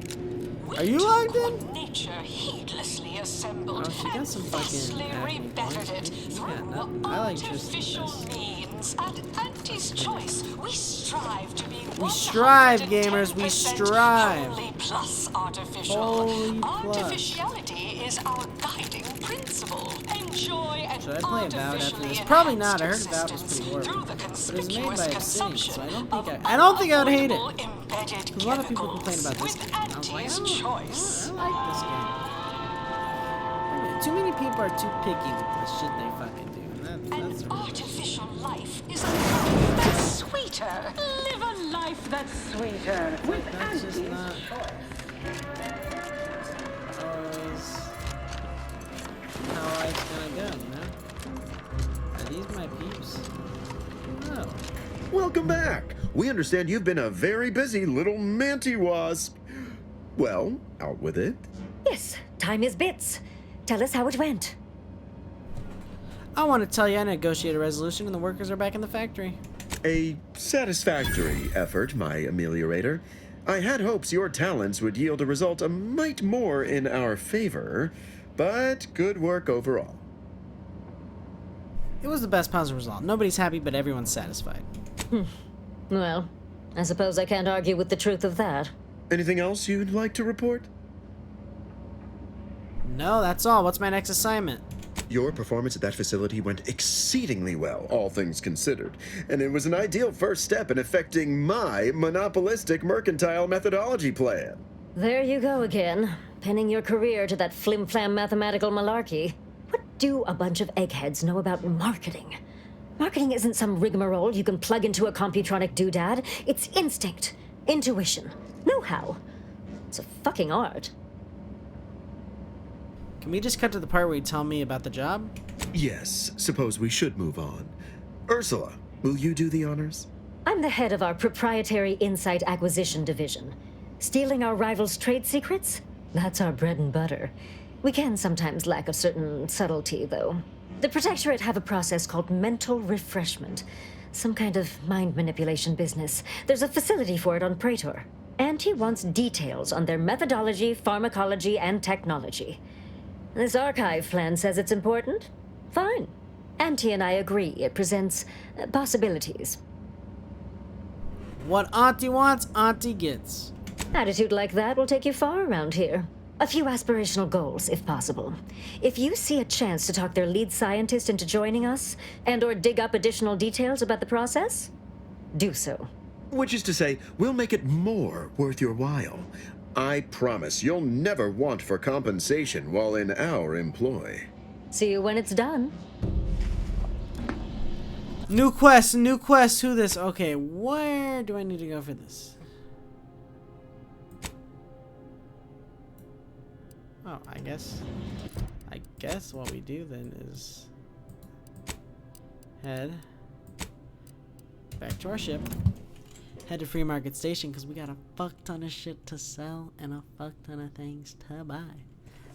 Are you locked in? Nature heedlessly assembled Oh, she got some fiercely fucking rebettered it through artificial means. At Auntie's Choice, we strive to be We strive, gamers. We 110% strive. Holy plus artificial. Holy plus. Artificiality is our guiding principle. Enjoy and Should I play Avowed after this? Probably not. I heard Avowed was pretty horrible. But it was made by Obsidian, so I don't think I would hate it. Because a lot of people complain about this game. And I was like, I like this game. Too many people are too picky with the shit they fucking do. And that's artificial life is a life that's sweeter. Live a life that's sweeter with that's just Auntie's not always how life's gonna go, you know? Are these my peeps? No. Welcome back. We understand you've been a very busy little manty-wasp. Well, out with it. Yes, time is bits. Tell us how it went. I want to tell you I negotiated a resolution and the workers are back in the factory. A satisfactory effort, my ameliorator. I had hopes your talents would yield a result a mite more in our favor, but good work overall. It was the best possible result. Nobody's happy, but everyone's satisfied. Well, I suppose I can't argue with the truth of that. Anything else you'd like to report? No, that's all. What's my next assignment? Your performance at that facility went exceedingly well, all things considered, and it was an ideal first step in effecting my monopolistic mercantile methodology plan. There you go again, pinning your career to that flim-flam mathematical malarkey. What do a bunch of eggheads know about marketing? Marketing isn't some rigmarole you can plug into a computronic doodad. It's instinct, intuition, know-how. It's a fucking art. Can we just cut to the part where you tell me about the job? Yes, suppose we should move on. Ursula, will you do the honors? I'm the head of our proprietary Insight Acquisition Division. Stealing our rivals' trade secrets? That's our bread and butter. We can sometimes lack a certain subtlety, though. The Protectorate have a process called mental refreshment. Some kind of mind manipulation business. There's a facility for it on Praetor. Auntie wants details on their methodology, pharmacology, and technology. This archive plan says it's important? Fine. Auntie and I agree it presents possibilities. What Auntie wants, Auntie gets. Attitude like that will take you far around here. A few aspirational goals, if possible. If you see a chance to talk their lead scientist into joining us, and/or dig up additional details about the process, do so. Which is to say, we'll make it more worth your while. I promise you'll never want for compensation while in our employ. See you when it's done. New quest, who this? Okay, where do I need to go for this? Oh, I guess what we do then is head back to our ship. Head to Free Market Station because we got a fuck ton of shit to sell and a fuck ton of things to buy.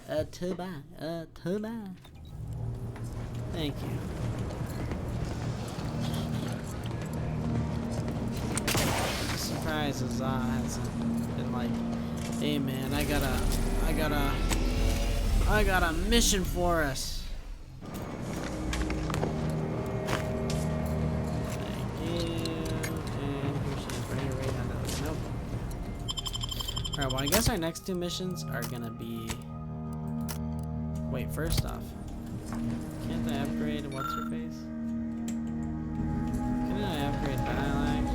To buy. Thank you. Surprises hasn't been like, hey man, I got a mission for us. Alright, well I guess our next two missions are gonna be... Wait, first off, can't I upgrade what's her face? Can I upgrade Dialect?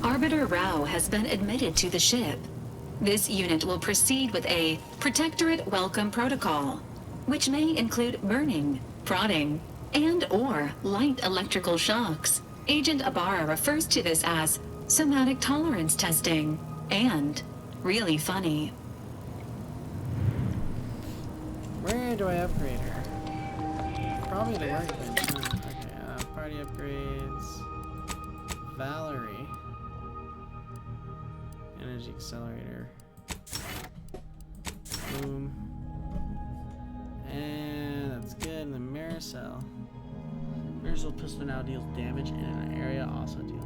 Arbiter Rao has been admitted to the ship. This unit will proceed with a Protectorate Welcome Protocol, which may include burning, prodding, and/or light electrical shocks. Agent Ibarra refers to this as somatic tolerance testing. And really funny. Where do I upgrade her? Probably the workbench. Huh? Okay, party upgrades. Valerie. Energy accelerator. Boom. And that's good. And then Maricel. Maricel pistol now deals damage in an area also deals.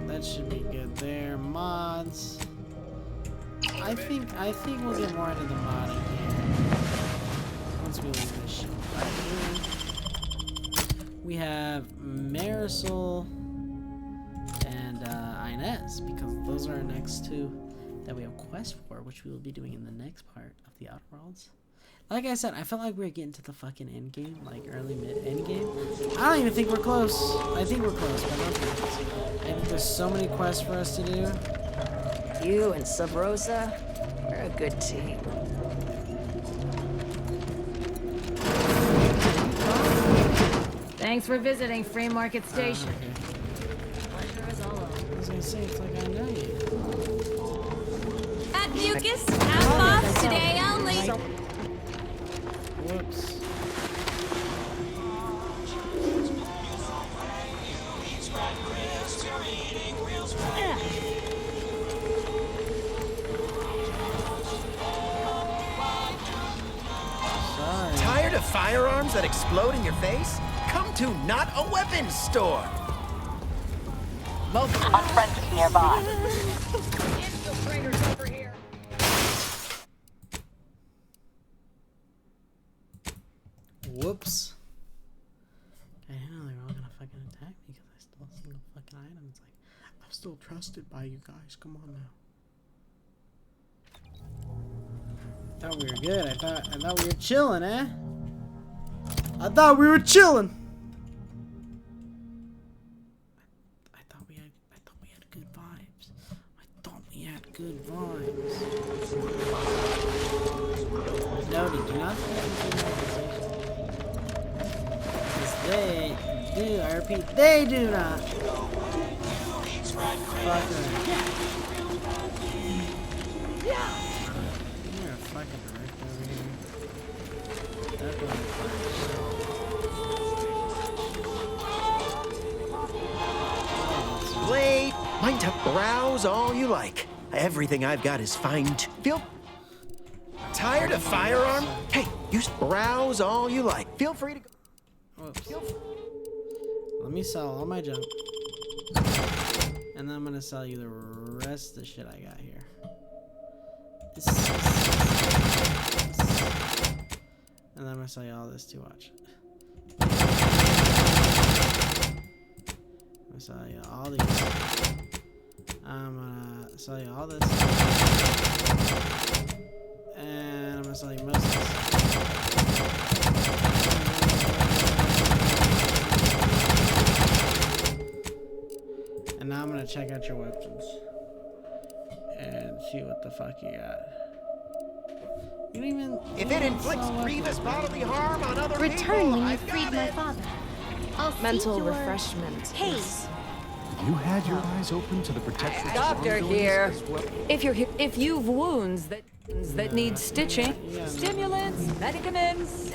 That should be good there. Mods. I think we'll get more into the modding here once we leave this ship. We have Marisol and Inez, because those are our next two that we have quests for, which we will be doing in the next part of the Outer Worlds. Like I said, I felt like we were getting to the fucking end game, like early mid-end game. I don't even think we're close. I think we're close, but I don't think we're close. I think there's so many quests for us to do. You and Sub Rosa, we're a good team. Thanks for visiting Free Market Station. Pleasure is all over. I was gonna say, it's like I know you. At Mucus, Outbox, today only. Whoops. Sorry. Tired of firearms that explode in your face? Come to Not a Weapons Store. Unfriended nearby. Infiltrators over here. Whoops. I know they're all gonna fucking attack me because I stole a single fucking item. It's like, I'm still trusted by you guys. Come on now. Thought we were good. I thought we were chilling, eh? I thought we were chilling. I thought we had good vibes. I thought we had good vibes. No, do not because they do. I repeat, they do not. Fuck her. You're a fucking wreck over here. That's what I'm Wait! Mind to browse all you like. Everything I've got is fine. Feel tired of firearm? Hey, you browse all you like. Feel free to go. Whoops. Let me sell all my junk. And then I'm gonna sell you the rest of the shit I got here. And then I'm gonna sell you all this too, watch. I'm gonna sell you all these. I'm gonna sell you all this. And I'm gonna sell you most of this. And now I'm gonna check out your weapons and see what the fuck you got. You don't even. If it inflicts grievous bodily harm on other Return people, when you I've freed got my it. father. I'll Mental seek your refreshment. Haze. You had your eyes open to the protection. Doctor here. If you've wounds that need stitching, stimulants, medicaments,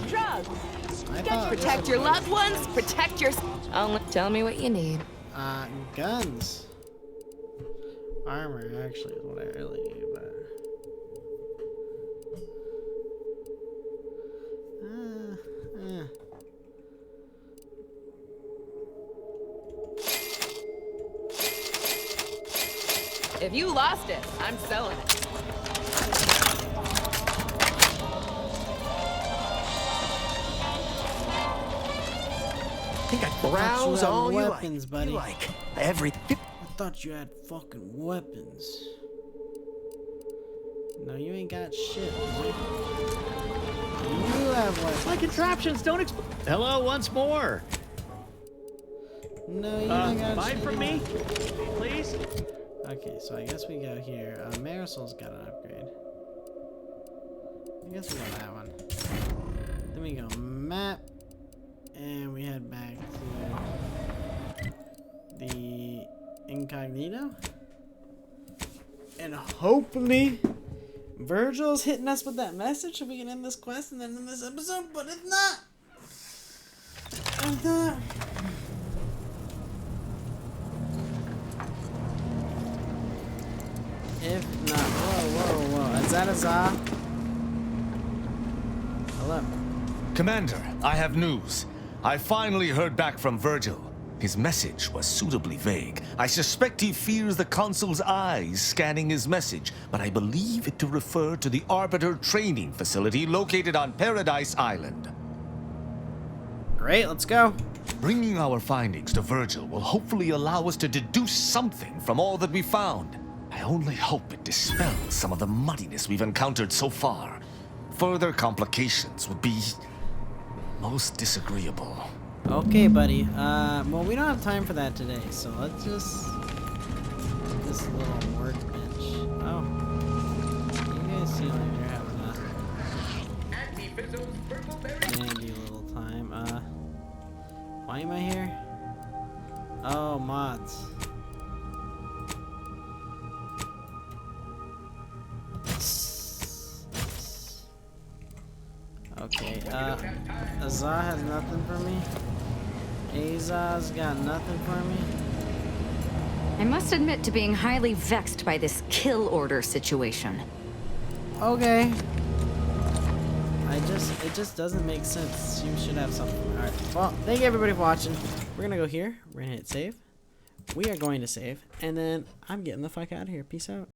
drugs. Protect your loved ones. Protect your. Tell me what you need. Guns. Armor actually is what I really need, but. If you lost it, I'm selling it. Think I browse all you weapons, like. buddy. You like everything. I thought you had fucking weapons. No, you ain't got shit. Dude. You have weapons. My contraptions don't explode. Hello, once more. No, you ain't got buy shit. from me, please. Okay, so I guess we go here. Marisol's got an upgrade. I guess we go that one. Then we go map. And we head back to the incognito. And hopefully Virgil's hitting us with that message so we can end this quest and then end this episode. But if not, whoa, is that a Za? Hello. Commander, I have news. I finally heard back from Virgil. His message was suitably vague. I suspect he fears the Consul's eyes scanning his message, but I believe it to refer to the Arbiter training facility located on Paradise Island. Great, let's go. Bringing our findings to Virgil will hopefully allow us to deduce something from all that we found. I only hope it dispels some of the muddiness we've encountered so far. Further complications would be most disagreeable. Okay, buddy. Well, we don't have time for that today, so let's just this little workbench. Oh, you guys seem like you're having a dandy little time. Why am I here? Oh, mods. Okay, Azah has nothing for me. Azah's got nothing for me. I must admit to being highly vexed by this kill order situation. Okay. It just doesn't make sense. You should have something. Alright, well, thank you everybody for watching. We're gonna go here. We're gonna hit save. We are going to save. And then I'm getting the fuck out of here. Peace out.